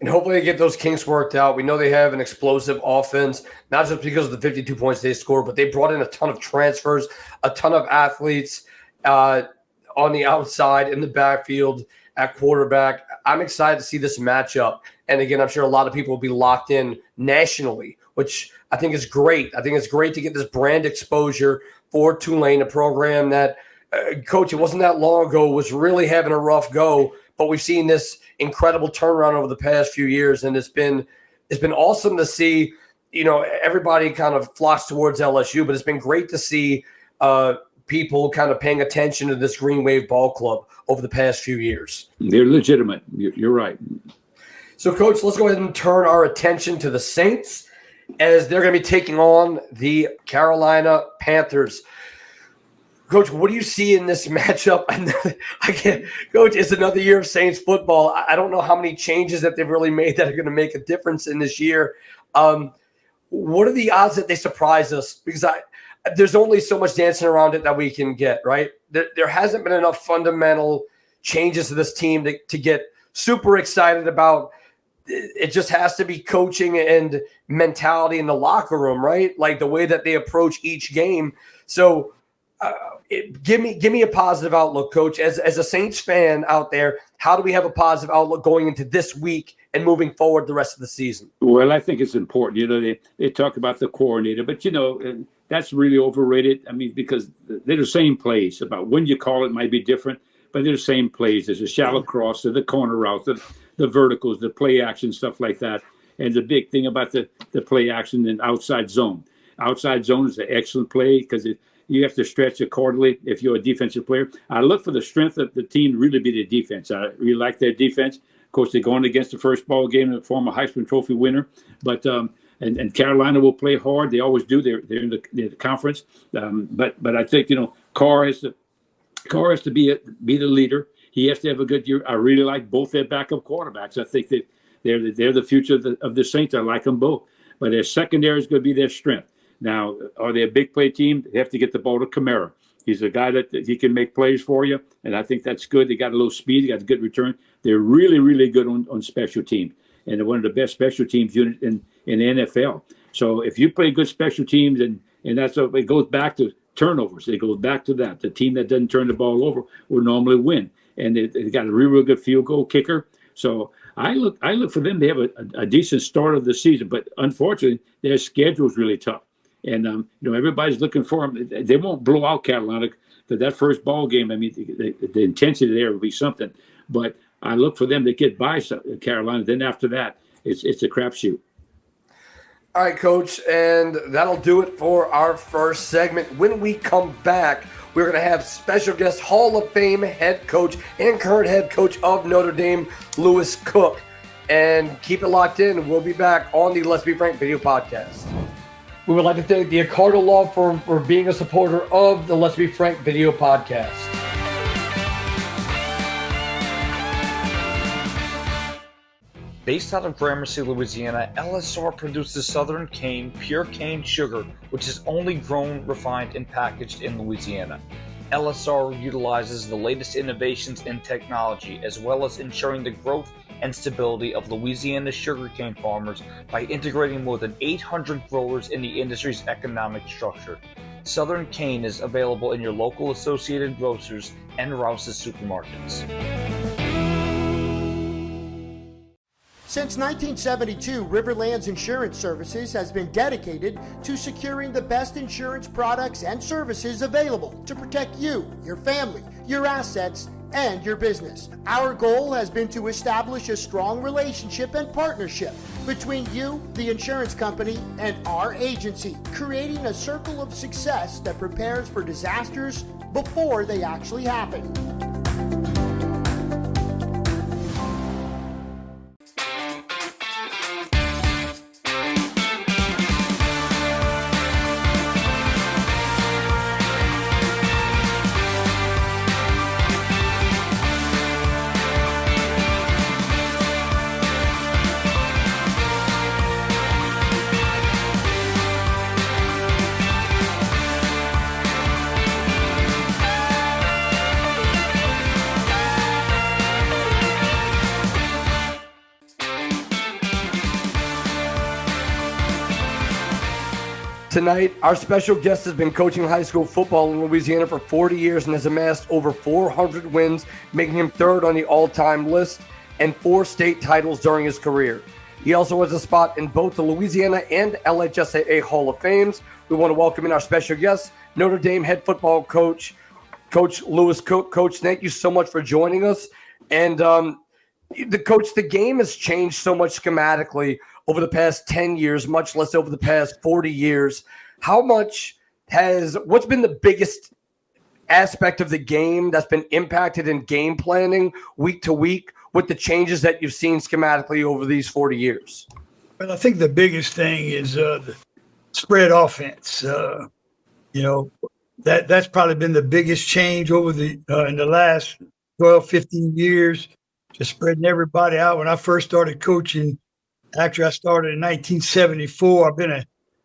And hopefully they get those kinks worked out. We know they have an explosive offense, not just because of the 52 points they scored, but they brought in a ton of transfers, a ton of athletes on the outside, in the backfield, at quarterback. I'm excited to see this matchup. And again, I'm sure a lot of people will be locked in nationally, which I think is great. I think it's great to get this brand exposure for Tulane, a program that, Coach, it wasn't that long ago, was really having a rough go, but we've seen this incredible turnaround over the past few years, and it's been awesome to see. Everybody kind of flocks towards LSU, but it's been great to see people kind of paying attention to this Green Wave Ball Club over the past few years. They're legitimate. You're right. So, Coach, let's go ahead and turn our attention to the Saints as they're going to be taking on the Carolina Panthers. Coach, what do you see in this matchup? Coach, it's another year of Saints football. I don't know how many changes that they've really made that are going to make a difference in this year. What are the odds that they surprise us? Because there's only so much dancing around it that we can get, right? There hasn't been enough fundamental changes to this team to get super excited about. It just has to be coaching and mentality in the locker room, right? Like the way that they approach each game. So give me a positive outlook, Coach. As a Saints fan out there, how do we have a positive outlook going into this week and moving forward the rest of the season? Well, I think it's important. They talk about the coordinator, but that's really overrated. I mean, because they're the same plays. About when you call it might be different, but they're the same plays. There's a shallow cross, the corner routes, the verticals, the play action, stuff like that. And the big thing about the play action and outside zone. Outside zone is an excellent play because you have to stretch accordingly if you're a defensive player. I look for the strength of the team to really be the defense. I really like their defense. Of course, they're going against the first ball game, the former Heisman Trophy winner. But and Carolina will play hard. They always do. They're in the conference. But I think Carr has to be the leader. He has to have a good year. I really like both their backup quarterbacks. I think that they're the future of the Saints. I like them both. But their secondary is going to be their strength. Now, are they a big play team? They have to get the ball to Kamara. He's a guy that he can make plays for you, and I think that's good. They got a little speed. They got a good return. They're really, really good on special teams, and they're one of the best special teams unit in the NFL. So if you play good special teams, and that's what it goes back to turnovers. It goes back to that. The team that doesn't turn the ball over will normally win, and they got a real good field goal kicker. So I look for them to have a decent start of the season, but unfortunately, their schedule is really tough. And everybody's looking for them. They won't blow out Carolina because that first ball game. I mean, the intensity there will be something. But I look for them to get by Carolina. Then after that, it's a crapshoot. All right, Coach, and that'll do it for our first segment. When we come back, we're going to have special guest Hall of Fame head coach and current head coach of Notre Dame, Lewis Cook. And keep it locked in. We'll be back on the Let's Be Frank video podcast. We would like to thank the Accardo Law Firm for being a supporter of the Let's Be Frank video podcast. Based out of Gramercy, Louisiana, LSR produces Southern Cane pure cane sugar, which is only grown, refined, and packaged in Louisiana. LSR utilizes the latest innovations in technology, as well as ensuring the growth and stability of Louisiana's sugarcane farmers by integrating more than 800 growers in the industry's economic structure. Southern Cane is available in your local Associated Grocers and Rouse's supermarkets. Since 1972, Riverlands Insurance Services has been dedicated to securing the best insurance products and services available to protect you, your family, your assets, and your business. Our goal has been to establish a strong relationship and partnership between you, the insurance company, and our agency, creating a circle of success that prepares for disasters before they actually happen. Tonight, our special guest has been coaching high school football in Louisiana for 40 years and has amassed over 400 wins, making him third on the all-time list, and 4 state titles during his career. He also has a spot in both the Louisiana and LHSAA Hall of Fames. We want to welcome in our special guest, Notre Dame head football coach, Coach Lewis Cook. Coach, thank you so much for joining us. And the game has changed so much schematically over the past 10 years, much less over the past 40 years. What's been the biggest aspect of the game that's been impacted in game planning week to week with the changes that you've seen schematically over these 40 years? Well, I think the biggest thing is the spread offense. That's probably been the biggest change over in the last 12, 15 years, just spreading everybody out. When I first started coaching, actually, I started in 1974.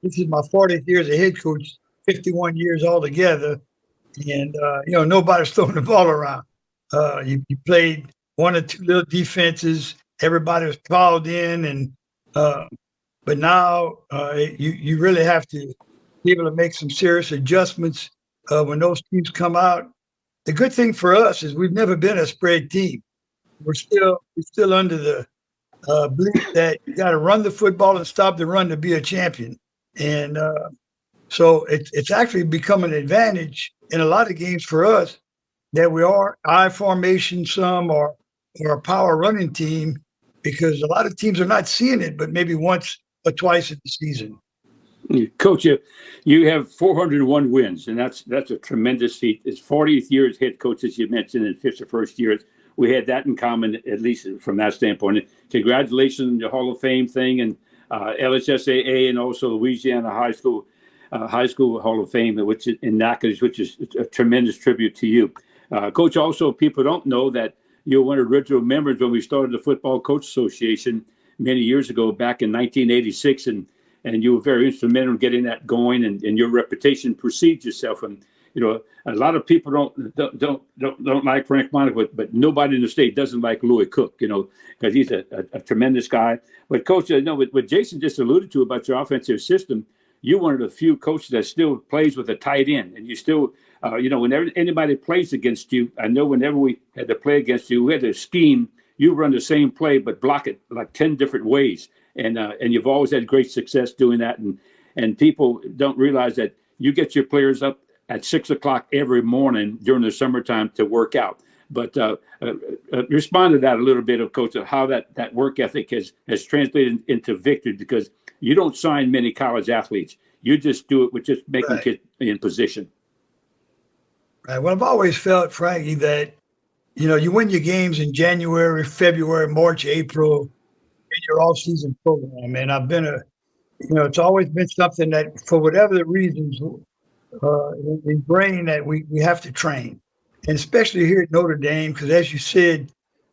This is my 40th year as a head coach, 51 years altogether. And, nobody's throwing the ball around. You played 1 or 2 little defenses. Everybody was called in. But now you really have to be able to make some serious adjustments when those teams come out. The good thing for us is we've never been a spread team. We're still under the belief that you got to run the football and stop the run to be a champion. And so it's actually become an advantage in a lot of games for us that we are I formation some or a power running team, because a lot of teams are not seeing it, but maybe once or twice in the season. Coach, you have 401 wins, and that's a tremendous feat. It's 40th year as head coach, as you mentioned, and 51st year. We had that in common, at least from that standpoint. Congratulations on the Hall of Fame thing, and LHSAA, and also Louisiana High School Hall of Fame, which is in Natchitoches, which is a tremendous tribute to you, Coach. Also, people don't know that you're one of the original members when we started the Football Coach Association many years ago, back in 1986, and you were very instrumental in getting that going, and your reputation precedes yourself. And a lot of people don't like Frank Monaco, but nobody in the state doesn't like Louis Cook, because he's a tremendous guy. But Coach, what Jason just alluded to about your offensive system, you're one of the few coaches that still plays with a tight end, and you still, whenever anybody plays against you, I know whenever we had to play against you, we had to scheme. You run the same play, but block it like 10 different ways, and you've always had great success doing that. And people don't realize that you get your players up at 6 o'clock every morning during the summertime to work out. But respond to that a little bit, of Coach, of how that work ethic has translated into victory, because you don't sign many college athletes. You just do it with just making kids in position. Right. Well, I've always felt, Frankie, that, you win your games in January, February, March, April, in your all-season program. And I've been it's always been something that, for whatever the reasons, ingrained that we have to train. And especially here at Notre Dame, because as you said,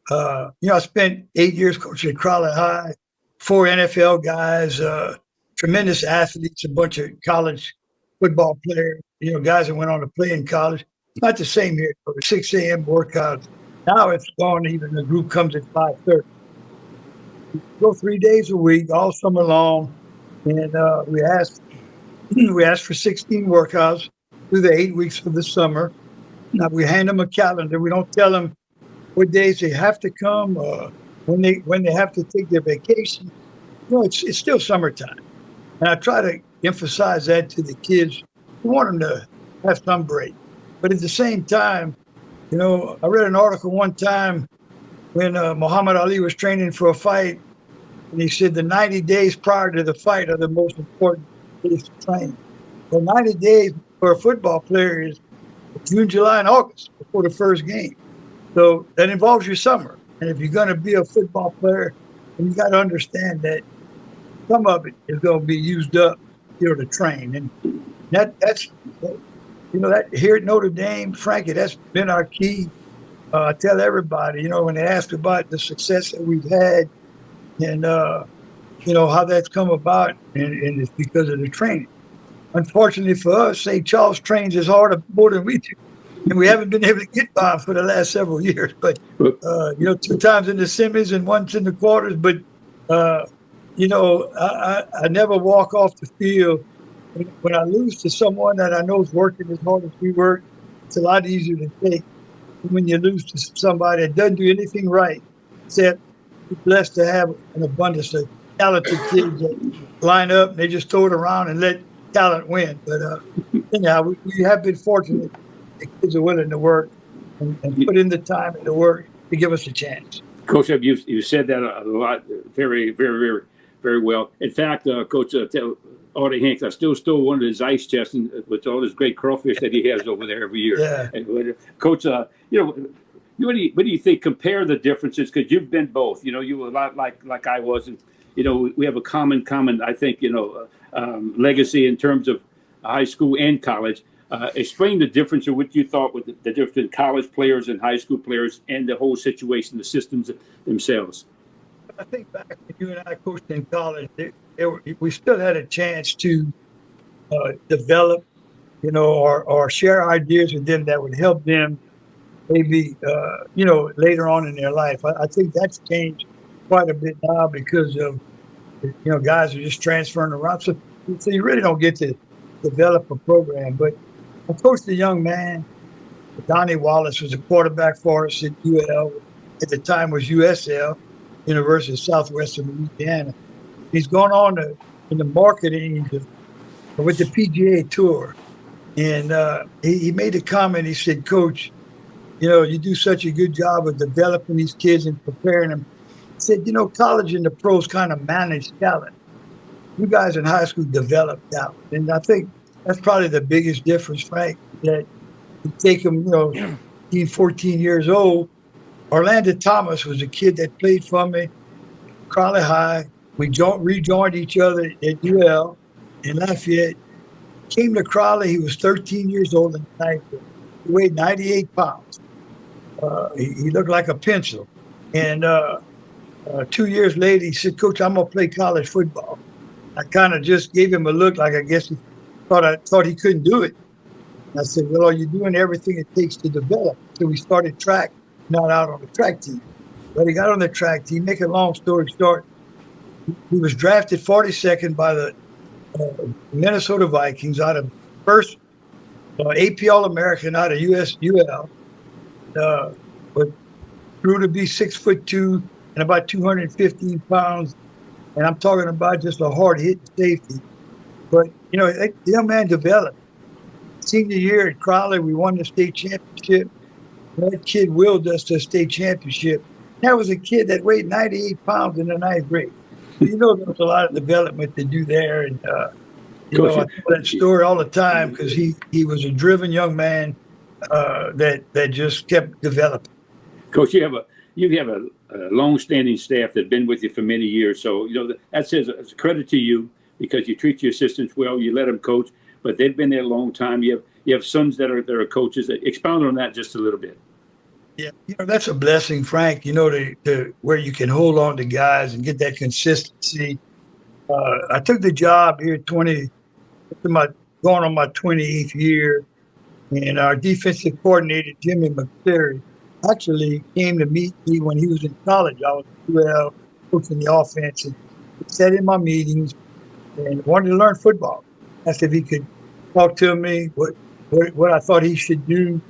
I spent 8 years coaching at Crowley High, 4 NFL guys, tremendous athletes, a bunch of college football players, guys that went on to play in college. It's not the same here. 6 a.m. workouts. Now it's gone. Even the group comes at 5:30. We go 3 days a week, all summer long, and we ask for 16 workouts through the 8 weeks of the summer. Now we hand them a calendar. We don't tell them what days they have to come, when they have to take their vacation. It's still summertime, and I try to emphasize that to the kids. We want them to have some break, but at the same time, You know, I read an article one time when Muhammad Ali was training for a fight, and he said the 90 days prior to the fight are the most important days to train. Well, 90 days for a football player is June, July, and August before the first game. So that involves your summer. And if you're going to be a football player, then you got to understand that some of it is going to be used up, to train. And that's, that here at Notre Dame, Frankie, that's been our key. I tell everybody, when they ask about the success that we've had and, how that's come about, and it's because of the training. Unfortunately for us, St. Charles trains as hard more than we do. And we haven't been able to get by for the last several years. But, 2 times in the semis and once in the quarters. But, I never walk off the field. When I lose to someone that I know is working as hard as we work, it's a lot easier to take than when you lose to somebody that doesn't do anything right, except you're blessed to have an abundance of talented kids that line up and they just throw it around and let talent win. But anyhow, we have been fortunate. The kids are willing to work and put in the time and the work to give us a chance. Coach, you said that a lot, very, very, very, very well. In fact, Coach Artie Hanks, I still stole one of his ice chests with all this great crawfish that he has over there every year. Yeah. And, Coach, what do you think? Compare the differences, because you've been both. You were a lot like I was, and we have a common, I think, legacy in terms of high school and college. Explain the difference of what you thought with the difference in college players and high school players and the whole situation, the systems themselves. I think back when you and I coached in college, we still had a chance to develop, or share ideas with them that would help them maybe, later on in their life. I think that's changed quite a bit now because of, guys are just transferring around. So you really don't get to develop a program. But I coached a young man, Donnie Wallace, was a quarterback for us at UL. At the time was USL, University of Southwestern Louisiana. He's gone on in the marketing with the PGA Tour. And he made a comment. He said, Coach, you do such a good job of developing these kids and preparing them. He said, college and the pros kind of manage talent. You guys in high school develop talent. And I think that's probably the biggest difference, Frank, that you take them, 13, 14 years old. Orlando Thomas was a kid that played for me, Crowley High. We rejoined each other at UL in Lafayette. Came to Crowley. He was 13 years old in the ninth grade. He weighed 98 pounds. He looked like a pencil. And 2 years later, he said, Coach, I'm going to play college football. I kind of just gave him a look like I guess he thought he couldn't do it. And I said, well, are you doing everything it takes to develop? So we started track, not out on the track team. But he got on the track team. Make a long story short, he was drafted 42nd by the Minnesota Vikings out of first AP All-American out of UL. But grew to be 6'2" and about 215 pounds. And I'm talking about just a hard-hitting safety. But, the young man developed. Senior year at Crowley, we won the state championship. That kid willed us to a state championship. That was a kid that weighed 98 pounds in the ninth grade. There was a lot of development to do there. And, I tell that story all the time because he was a driven young man that just kept developing. Coach, you have a long-standing staff that's been with you for many years. So, that says it's a credit to you because you treat your assistants well, you let them coach, but they've been there a long time. You have sons that are coaches. Expound on that just a little bit. Yeah, that's a blessing, Frank, to where you can hold on to guys and get that consistency. I took the job here going on my 28th year, and our defensive coordinator, Jimmy McCleary, actually came to meet me when he was in college. I was at coaching the offense, and he sat in my meetings and wanted to learn football. Asked if he could talk to me, what I thought he should do.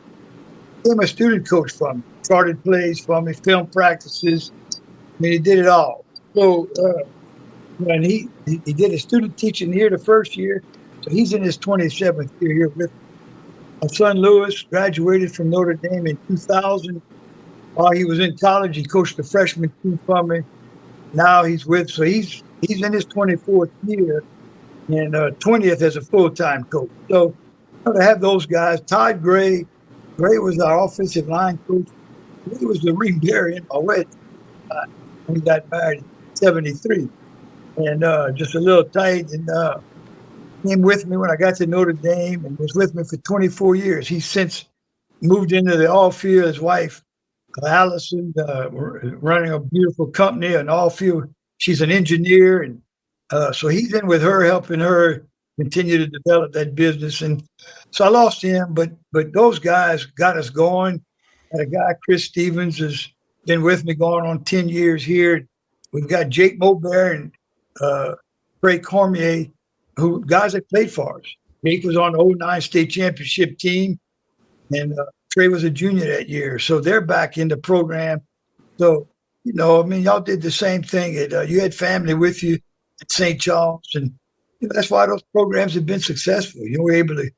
Became a student coach for me, charted plays for me, film practices. He did it all. So and he did a student teaching here the first year, so he's in his 27th year here with me. My son Lewis graduated from Notre Dame in 2000. While he was in college, he coached the freshman team for me. Now he's in his 24th year and 20th as a full-time coach. So to have those guys, Todd Gray was our offensive line coach. He was the ring bearer in my wedding when we got married in 73. And just a little tight, and came with me when I got to Notre Dame and was with me for 24 years. He's since moved into the all field. His wife, Allison, running a beautiful company, an all field. She's an engineer. And so he's in with her, helping her continue to develop that business. And so I lost him, but those guys got us going. And a guy, Chris Stevens, has been with me going on 10 years here. We've got Jake Mobert and Craig Cormier, who guys that played for us. Jake was on the 09 state championship team, and Trey was a junior that year. So they're back in the program. So, y'all did the same thing. You had family with you at St. Charles, and that's why those programs have been successful. You were able to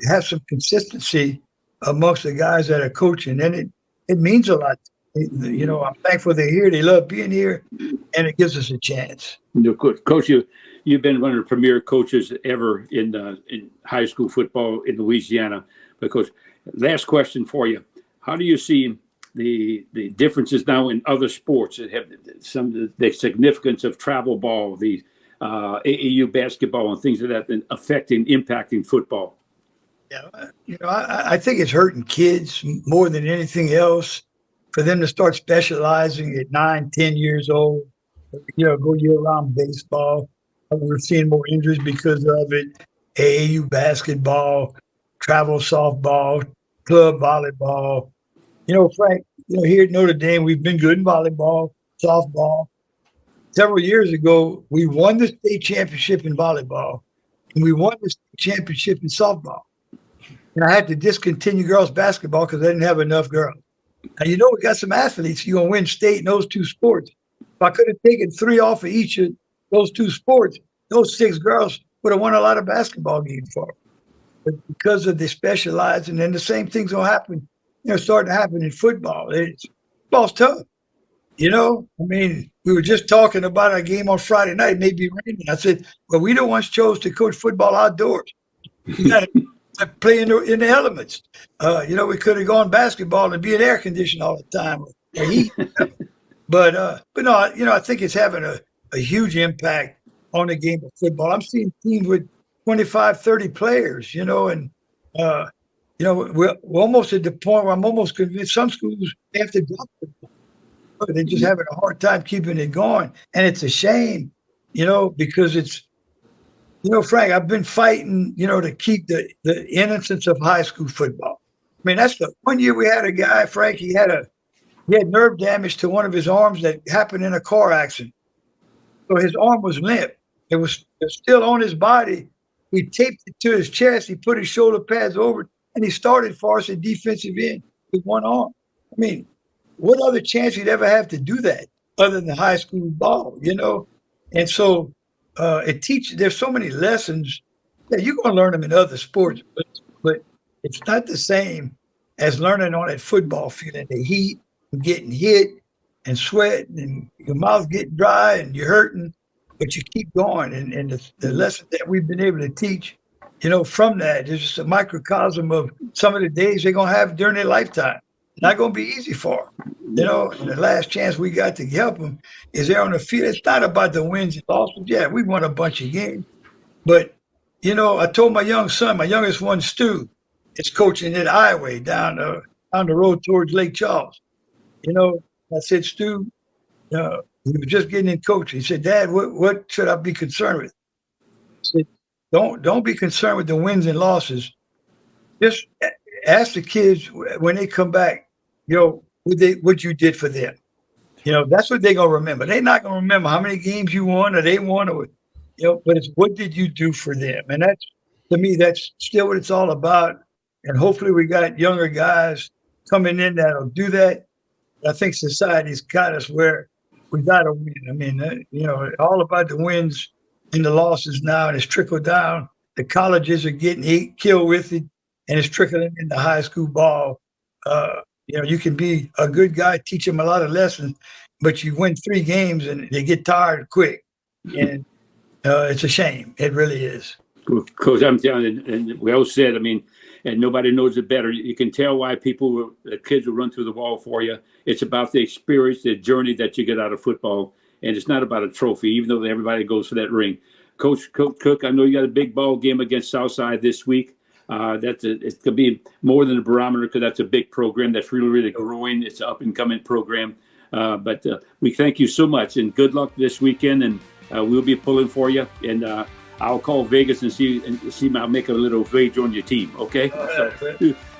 have some consistency amongst the guys that are coaching, and it means a lot. I'm thankful they're here. They love being here, and it gives us a chance. Good. Coach, you've been one of the premier coaches ever in high school football in Louisiana. Because last question for you: how do you see the differences now in other sports that have the significance of travel ball, the AAU basketball, and things like that, and impacting football? Yeah, I think it's hurting kids more than anything else. For them to start specializing at 9, 10 years old, go year-round baseball. We're seeing more injuries because of it. AAU basketball, travel softball, club volleyball. Frank, here at Notre Dame, we've been good in volleyball, softball. Several years ago, we won the state championship in volleyball, and we won the state championship in softball. And I had to discontinue girls basketball because I didn't have enough girls. Now, we got some athletes. You're going to win state in those two sports. If I could have taken 3 off of each of those two sports, those 6 girls would have won a lot of basketball games for them. But because of the specializing, and the same thing's going to happen, starting to happen in football. Football's tough. We were just talking about a game on Friday night, maybe raining. I said, well, we the ones chose to coach football outdoors. You got to play in the elements. We could have gone basketball and be in air conditioning all the time. But no, I think it's having a huge impact on the game of football. I'm seeing teams with 25, 30 players, and we're almost at the point where I'm almost convinced some schools have to drop football. They're just having a hard time keeping it going. And it's a shame, because it's, Frank, I've been fighting, to keep the innocence of high school football. That's the one year we had a guy, Frank, he had nerve damage to one of his arms that happened in a car accident. So his arm was limp. It was still on his body. We taped it to his chest. He put his shoulder pads over it, and he started for us at defensive end with one arm. What other chance he'd ever have to do that other than high school ball, And so it teaches, there's so many lessons that you're going to learn them in other sports, but it's not the same as learning on that football field in the heat and getting hit and sweating and your mouth getting dry and you're hurting, but you keep going. And the lessons that we've been able to teach, from that is just a microcosm of some of the days they're going to have during their lifetime. Not going to be easy for them. And the last chance we got to help them is there on the field. It's not about the wins and losses. Yeah, we won a bunch of games. But, I told my youngest one, Stu, is coaching at Iowa down the road towards Lake Charles. I said, Stu, he was just getting in coaching. He said, Dad, what should I be concerned with? I said, don't be concerned with the wins and losses. Just ask the kids when they come back, what you did for them. That's what they're going to remember. They're not going to remember how many games you won or they won, but it's what did you do for them? And to me, that's still what it's all about. And hopefully we got younger guys coming in that'll do that. I think society's got us where we got to win. All about the wins and the losses now, and it's trickled down. The colleges are getting killed with it. and it's trickling into high school ball. You can be a good guy, teach them a lot of lessons, but you win 3 games and they get tired quick. And it's a shame. It really is. Coach, I'm telling you, and well said. I mean, and nobody knows it better. You can tell why the kids will run through the wall for you. It's about the experience, the journey that you get out of football, and it's not about a trophy, even though everybody goes for that ring. Coach Cook, I know you got a big ball game against Southside this week. It's going to be more than a barometer because that's a big program that's really, really growing. It's an up-and-coming program. But we thank you so much, and good luck this weekend, and we'll be pulling for you. And I'll call Vegas and see I'll make a little wager on your team, okay?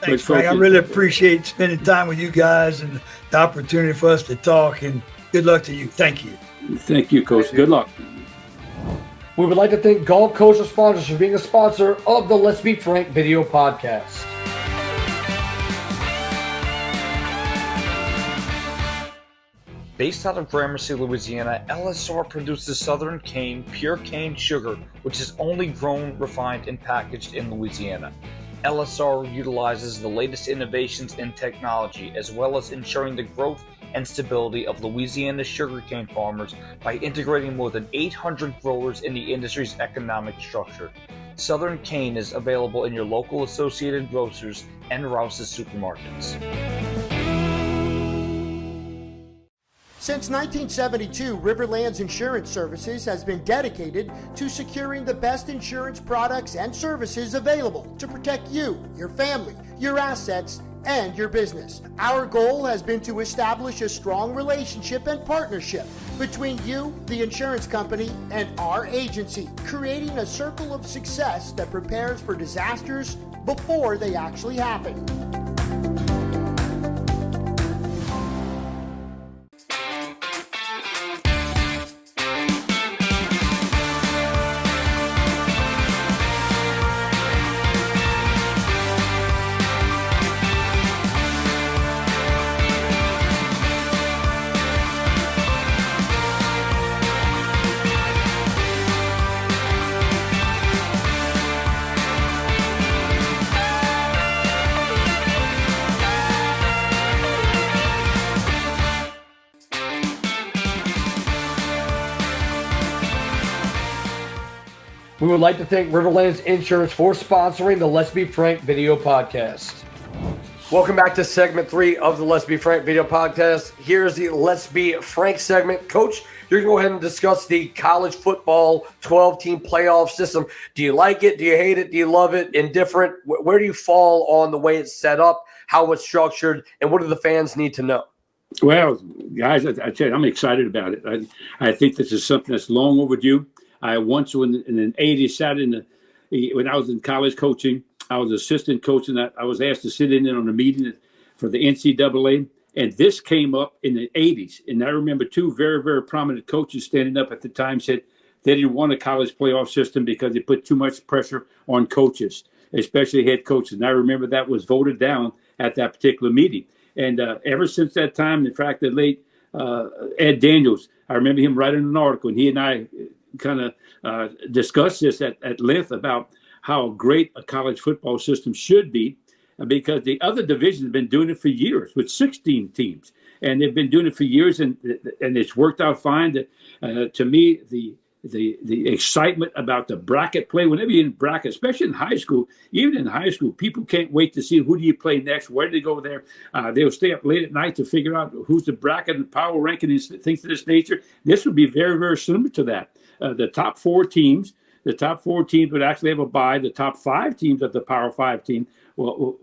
Thanks, Frank. I really appreciate spending time with you guys and the opportunity for us to talk, and good luck to you. Thank you. Thank you, Coach. Good luck. We would like to thank Gulf Coast Sponsors for being a sponsor of the Let's Be Frank video podcast. Based out of Gramercy, Louisiana, LSR produces Southern cane, pure cane sugar, which is only grown, refined, and packaged in Louisiana. LSR utilizes the latest innovations in technology, as well as ensuring the growth and stability of Louisiana sugarcane farmers by integrating more than 800 growers in the industry's economic structure. Southern cane is available in your local Associated Grocers and Rouse's supermarkets. Since 1972, Riverlands Insurance Services has been dedicated to securing the best insurance products and services available to protect you, your family, your assets, and your business. Our goal has been to establish a strong relationship and partnership between you, the insurance company, and our agency, creating a circle of success that prepares for disasters before they actually happen. We would like to thank Riverlands Insurance for sponsoring the Let's Be Frank video podcast. Welcome back to segment 3 of the Let's Be Frank video podcast. Here's the Let's Be Frank segment. Coach, you're going to go ahead and discuss the college football 12-team playoff system. Do you like it? Do you hate it? Do you love it? Indifferent? Where do you fall on the way it's set up, how it's structured, and what do the fans need to know? Well, guys, I tell you, I'm excited about it. I think this is something that's long overdue. I once, in the 80s, sat when I was in college coaching, I was assistant coach, and I was asked to sit in on a meeting for the NCAA, and this came up in the 80s. And I remember 2 very, very prominent coaches standing up at the time said they didn't want a college playoff system because it put too much pressure on coaches, especially head coaches. And I remember that was voted down at that particular meeting. And ever since that time, in fact, the late Ed Daniels, I remember him writing an article, and he and I kind of discussed this at length about how great a college football system should be, because the other divisions have been doing it for years with 16 teams, and they've been doing it for years, and it's worked out fine. To me, the excitement about the bracket play, whenever you're in bracket, especially in high school, even in high school, people can't wait to see who do you play next, where do they go there. They'll stay up late at night to figure out who's the bracket and power ranking and things of this nature. This would be very, very similar to that. The top 4 teams would actually have a bye. The top 5 teams of the Power 5 team will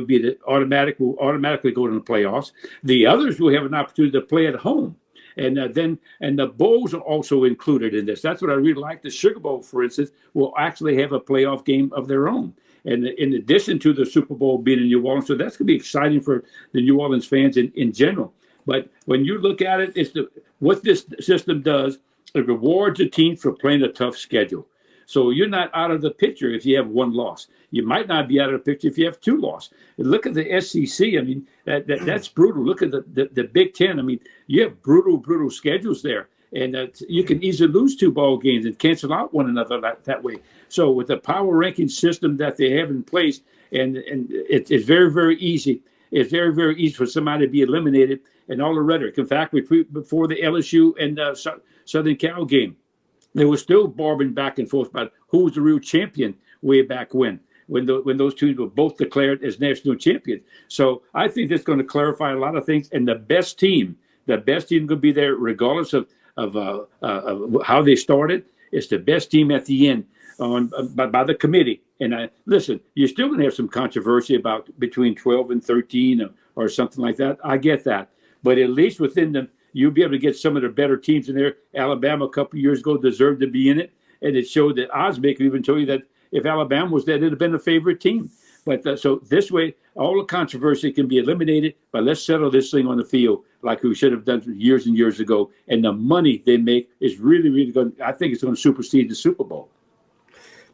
be will automatically go to the playoffs. The others will have an opportunity to play at home. And the bowls are also included in this. That's what I really like. The Sugar Bowl, for instance, will actually have a playoff game of their own. And in addition to the Super Bowl being in New Orleans, so that's going to be exciting for the New Orleans fans in general. But when you look at it, what this system does, it rewards a team for playing a tough schedule. So you're not out of the picture if you have 1 loss. You might not be out of the picture if you have 2 losses. Look at the SEC. I mean, that's brutal. Look at the Big Ten. I mean, you have brutal schedules there. And you can easily lose 2 ball games and cancel out one another that way. So with the power ranking system that they have in place, and it's very, very easy. It's very, very easy for somebody to be eliminated, and all the rhetoric. In fact, before the LSU and Southern Cal game, there was still barbing back and forth about who was the real champion way back when those teams were both declared as national champions. So I think that's going to clarify a lot of things. And the best team going to be there regardless of how they started. It's the best team at the end by the committee. And listen, you're still going to have some controversy about between 12 and 13 or something like that. I get that. But at least within them, you'll be able to get some of the better teams in there. Alabama a couple of years ago deserved to be in it. And it showed that Osmaker even told you that if Alabama was there, it'd have been a favorite team. But so this way, all the controversy can be eliminated. But let's settle this thing on the field like we should have done years and years ago. And the money they make is really, really going. I think it's going to supersede the Super Bowl.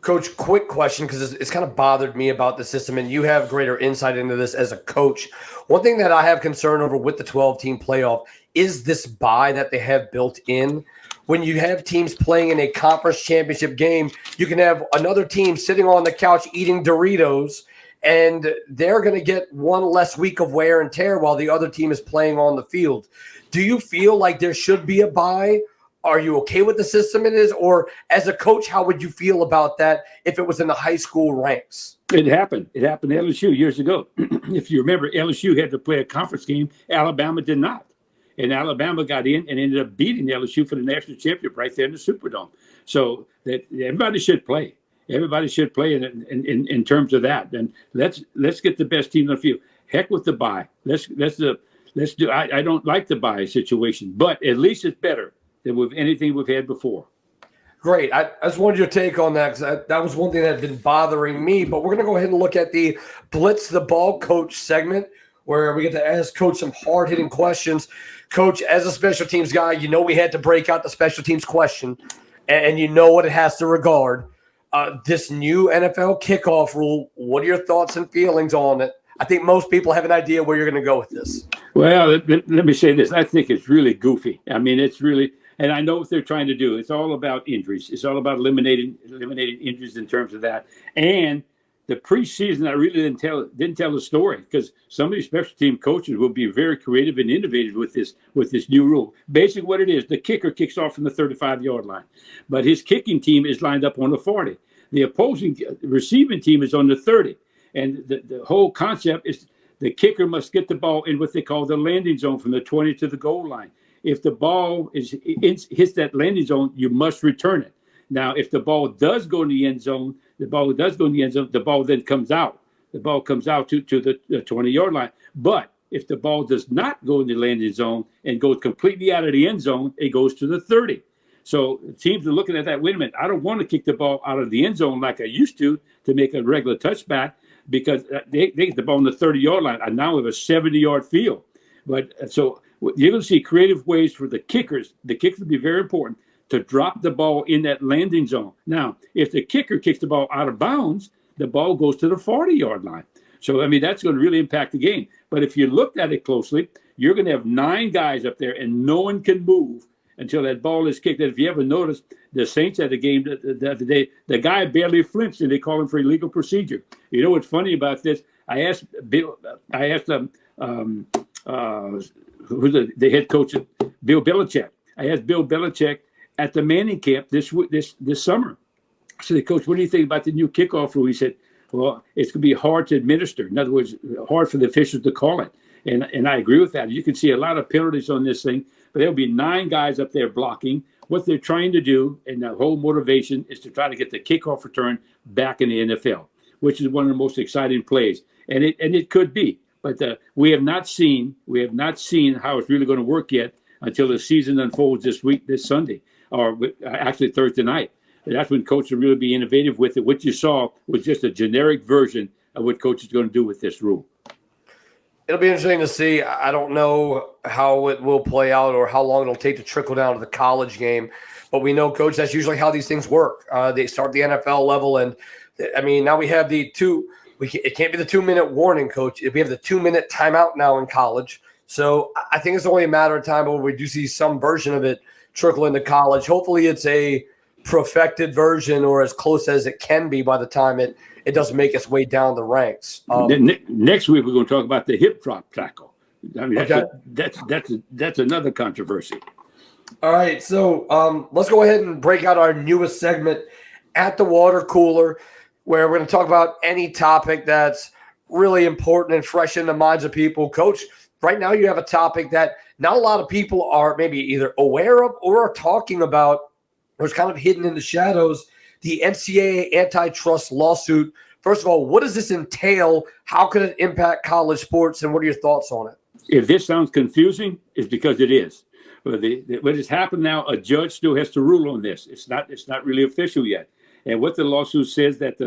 Coach, quick question, because it's kind of bothered me about the system, and you have greater insight into this as a coach. One thing that I have concern over with the 12-team playoff is this bye that they have built in. When you have teams playing in a conference championship game, you can have another team sitting on the couch eating Doritos, and they're going to get one less week of wear and tear while the other team is playing on the field. Do you feel like there should be a bye? Are you okay with the system it is? Or as a coach, how would you feel about that if it was in the high school ranks? It happened. It happened to LSU years ago. If you remember, LSU had to play a conference game. Alabama did not. And Alabama got in and ended up beating LSU for the national championship right there in the Superdome. So that everybody should play. Everybody should play in terms of that. And let's get the best team on the field. Heck with the bye. Let's do. I don't like the bye situation, but at least it's better than with anything we've had before. Great. I just wanted your take on that, because that was one thing that had been bothering me. But we're going to go ahead and look at the Blitz the Ball Coach segment, where we get to ask Coach some hard-hitting questions. Coach, as a special teams guy, you know we had to break out the special teams question, and you know what it has to regard. This new NFL kickoff rule, what are your thoughts and feelings on it? I think most people have an idea where you're going to go with this. Well, let me say this. I think it's really goofy. I mean, it's really – and I know what they're trying to do. It's all about injuries. It's all about eliminating injuries in terms of that. And the preseason, I really didn't tell the story, because some of these special team coaches will be very creative and innovative with this new rule. Basically what it is, the kicker kicks off from the 35-yard line, but his kicking team is lined up on the 40. The opposing receiving team is on the 30. And the whole concept is the kicker must get the ball in what they call the landing zone from the 20 to the goal line. If the ball hits that landing zone, you must return it. Now, if the ball does go in the end zone, the ball then comes out. The ball comes out to the 20-yard line. But if the ball does not go in the landing zone and goes completely out of the end zone, it goes to the 30. So teams are looking at that. Wait a minute, I don't want to kick the ball out of the end zone like I used to make a regular touchback, because they get the ball on the 30-yard line. I now have a 70-yard field. But so you're going to see creative ways for the kickers. The kickers will be very important to drop the ball in that landing zone. Now, if the kicker kicks the ball out of bounds, the ball goes to the 40-yard line. So, I mean, that's going to really impact the game. But if you looked at it closely, you're going to have 9 guys up there, and no one can move until that ball is kicked. And if you ever noticed, the Saints had a game the other day, the guy barely flinched, and they call him for illegal procedure. You know what's funny about this? I asked who's the head coach, Bill Belichick. I asked Bill Belichick at the Manning camp this summer. I said, Coach, what do you think about the new kickoff rule? He said, well, it's going to be hard to administer. In other words, hard for the officials to call it. And I agree with that. You can see a lot of penalties on this thing, but there'll be 9 guys up there blocking. What they're trying to do, and the whole motivation, is to try to get the kickoff return back in the NFL, which is one of the most exciting plays. And it could be. But we have not seen how it's really going to work yet until the season unfolds this Sunday, or actually Thursday night. And that's when coaches will really be innovative with it. What you saw was just a generic version of what coaches are going to do with this rule. It'll be interesting to see. I don't know how it will play out or how long it'll take to trickle down to the college game. But we know, Coach, that's usually how these things work. They start at the NFL level. And, I mean, now we have it can't be the 2-minute warning, Coach. We have the 2-minute timeout now in college. So I think it's only a matter of time where we do see some version of it trickle into college. Hopefully it's a perfected version or as close as it can be by the time it doesn't make its way down the ranks. Next week, we're going to talk about the hip drop tackle. I mean, Okay. that's another controversy. All right, so let's go ahead and break out our newest segment, At the Water Cooler, where we're going to talk about any topic that's really important and fresh in the minds of people. Coach, right now you have a topic that not a lot of people are maybe either aware of or are talking about, or it's kind of hidden in the shadows, the NCAA antitrust lawsuit. First of all, what does this entail? How can it impact college sports, and what are your thoughts on it? If this sounds confusing, it's because it is. What has happened now, a judge still has to rule on this. It's not really official yet. And what the lawsuit says that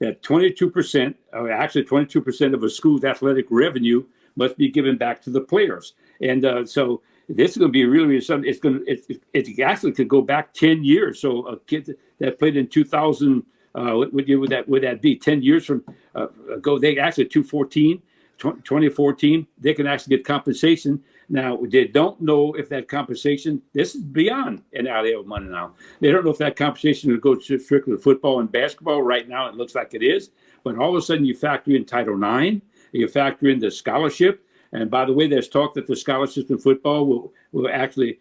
22%, or actually 22% of a school's athletic revenue must be given back to the players. And so this is going to be really something. It actually could go back 10 years. So a kid that played in 2000, what year would that be? 10 years from ago, they actually 2014, they can actually get compensation. Now, they don't know if that compensation, this is beyond NIL money now. They don't know if that compensation will go strictly to football and basketball. Right now, it looks like it is. But all of a sudden, you factor in Title IX, you factor in the scholarship. And by the way, there's talk that the scholarships in football will actually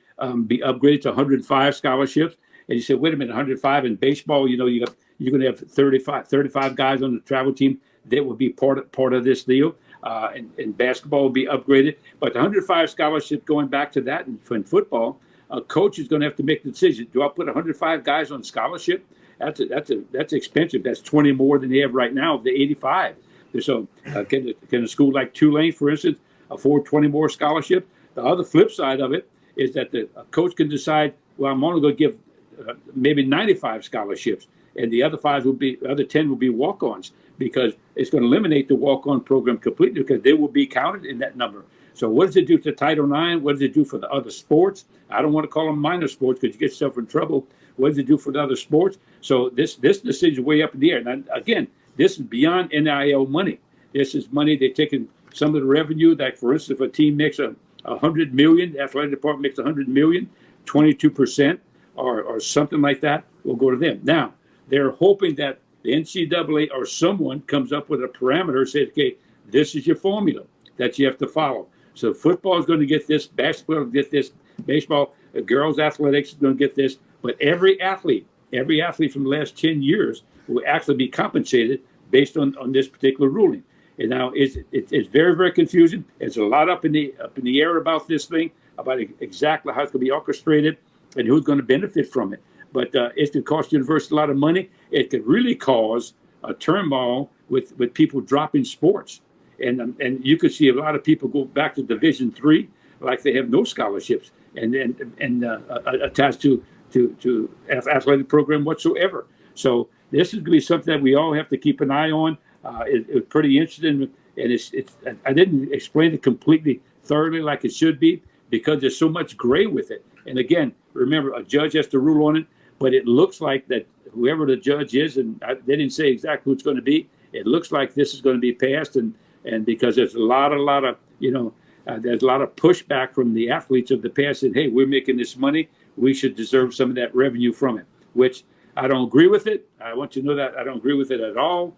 be upgraded to 105 scholarships. And you say, wait a minute, 105 in baseball, you're going to have 35 guys on the travel team that will be part of this deal. And basketball will be upgraded. But the 105 scholarship going back to that in football, a coach is going to have to make the decision. Do I put 105 guys on scholarship? That's expensive. That's 20 more than they have right now, the 85. So can a school like Tulane, for instance, afford 20 more scholarship? The other flip side of it is that a coach can decide, well, I'm only going to give maybe 95 scholarships, and the other 10 will be walk-ons, because it's going to eliminate the walk-on program completely, because they will be counted in that number. So what does it do to Title IX? What does it do for the other sports? I don't want to call them minor sports because you get yourself in trouble. What does it do for the other sports? So this decision is way up in the air. And again, this is beyond NIL money. This is money they're taking some of the revenue. Like, for instance, if a team makes $100 million, the athletic department makes $100 million, 22% or something like that will go to them. Now, they're hoping that the NCAA or someone comes up with a parameter, says, okay, this is your formula that you have to follow. So football is going to get this, basketball will get this, baseball, girls athletics is going to get this. But every athlete from the last 10 years will actually be compensated based on this particular ruling. And now it's very, very confusing. There's a lot up in the air about this thing, about exactly how it's going to be orchestrated and who's going to benefit from it. But it could cost the university a lot of money. It could really cause a turmoil with people dropping sports. And you could see a lot of people go back to Division III, like they have no scholarships and attached to athletic program whatsoever. So this is going to be something that we all have to keep an eye on. It's pretty interesting, and I didn't explain it completely thoroughly like it should be, because there's so much gray with it. And again, remember, a judge has to rule on it, but it looks like that whoever the judge is, and they didn't say exactly who it's going to be, it looks like this is going to be passed, and because there's a lot of there's a lot of pushback from the athletes of the past saying, hey, we're making this money, we should deserve some of that revenue from it, which I don't agree with it. I want you to know that I don't agree with it at all.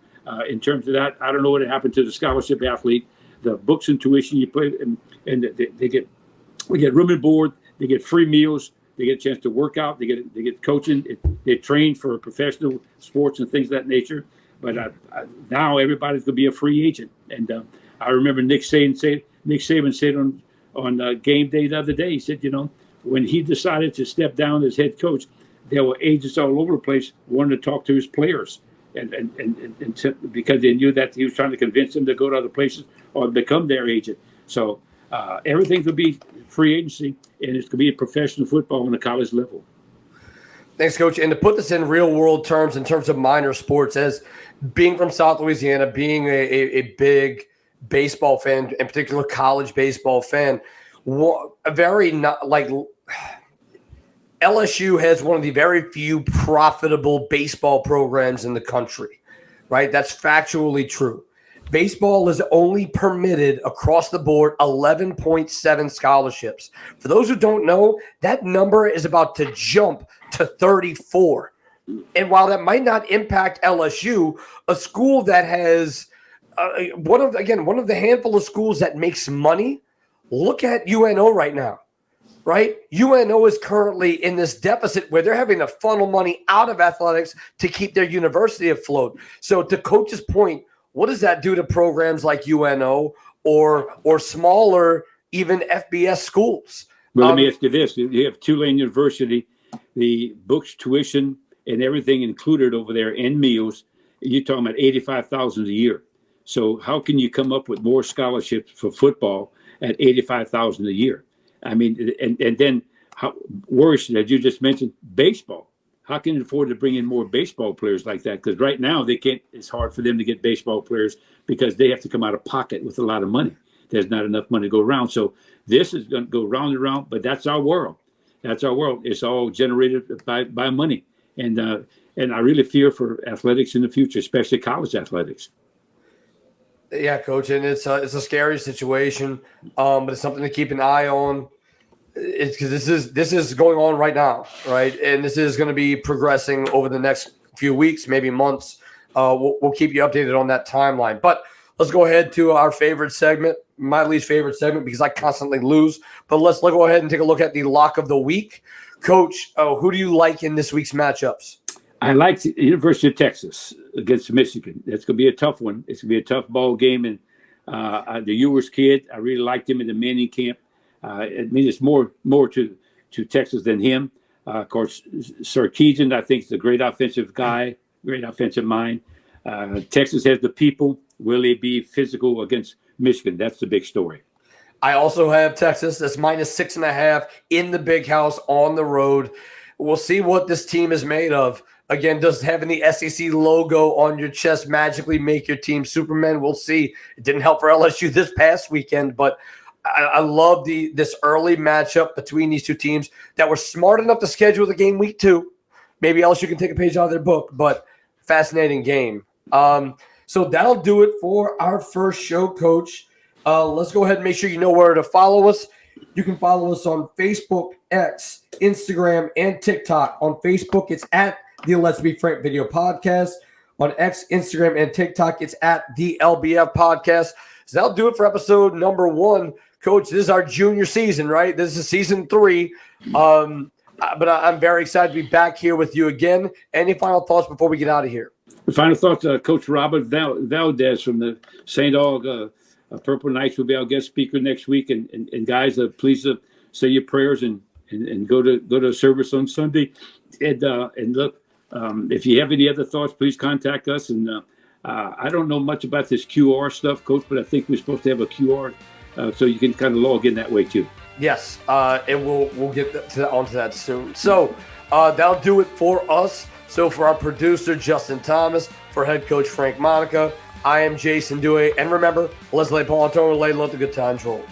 In terms of that, I don't know what happened to the scholarship athlete. The books and tuition you pay, and we get room and board, they get free meals, they get a chance to work out, they get coaching, they train for professional sports and things of that nature. But now everybody's going to be a free agent. And I remember Nick Saban said on game day the other day, he said, when he decided to step down as head coach, there were agents all over the place wanting to talk to his players. And because they knew that he was trying to convince them to go to other places or become their agent. So everything's going to be free agency, and it's going to be a professional football on the college level. Thanks, Coach. And to put this in real-world terms, in terms of minor sports, as being from South Louisiana, being a big baseball fan, in particular college baseball fan, LSU has one of the very few profitable baseball programs in the country, right? That's factually true. baseball is only permitted across the board 11.7 scholarships. For those who don't know, that number is about to jump to 34. And while that might not impact LSU, a school that has one of the handful of schools that makes money, look at UNO right now, right? UNO is currently in this deficit where they're having to funnel money out of athletics to keep their university afloat. So to Coach's point, what does that do to programs like UNO or smaller, even FBS schools? Well, let me ask you this. You have Tulane University, the books, tuition, and everything included over there, and meals. You're talking about $85,000 a year. So how can you come up with more scholarships for football at $85,000 a year? I mean, and then how worse, as you just mentioned, baseball. How can you afford to bring in more baseball players like that? Because right now they can't. It's hard for them to get baseball players because they have to come out of pocket with a lot of money. There's not enough money to go around. So this is going to go round and round. But that's our world. That's our world. It's all generated by money. And I really fear for athletics in the future, especially college athletics. Yeah, Coach, and it's a scary situation, but it's something to keep an eye on. It's because this is going on right now, right? And this is going to be progressing over the next few weeks, maybe months. We'll keep you updated on that timeline. But let's go ahead to our favorite segment, my least favorite segment, because I constantly lose. But let's go ahead and take a look at the lock of the week. Coach, who do you like in this week's matchups? I like the University of Texas against Michigan. That's going to be a tough one. It's going to be a tough ball game. And the Ewers kid, I really liked him in the Manning camp. I mean, it's more to Texas than him. Of course, Sarkisian, I think, is a great offensive guy, great offensive mind. Texas has the people. Will they be physical against Michigan? That's the big story. I also have Texas. That's -6.5 in the big house on the road. We'll see what this team is made of. Again, does having the SEC logo on your chest magically make your team Superman? We'll see. It didn't help for LSU this past weekend, but I love this early matchup between these two teams that were smart enough to schedule the game week 2. Maybe LSU can take a page out of their book, but fascinating game. So that'll do it for our first show, Coach. Let's go ahead and make sure you know where to follow us. You can follow us on Facebook, X, Instagram, and TikTok. On Facebook, it's at the Let's Be Frank Video Podcast. On X, Instagram, and TikTok, it's at the LBF Podcast. So that'll do it for episode number 1. Coach, this is our junior season, right? This is season 3. But I'm very excited to be back here with you again. Any final thoughts before we get out of here? The final thoughts, Coach Robert Valdez from the St. Aug Purple Knights will be our guest speaker next week. And guys, please say your prayers and go to service on Sunday. And look, if you have any other thoughts, please contact us. And I don't know much about this QR stuff, Coach, but I think we're supposed to have a QR so you can kind of log in that way too. Yes, and we'll get onto that soon. So that'll do it for us. So for our producer, Justin Thomas, for head coach Frank Monica, I am Jason Duhe. And remember, let's lay Paul Antonio, let the good times roll.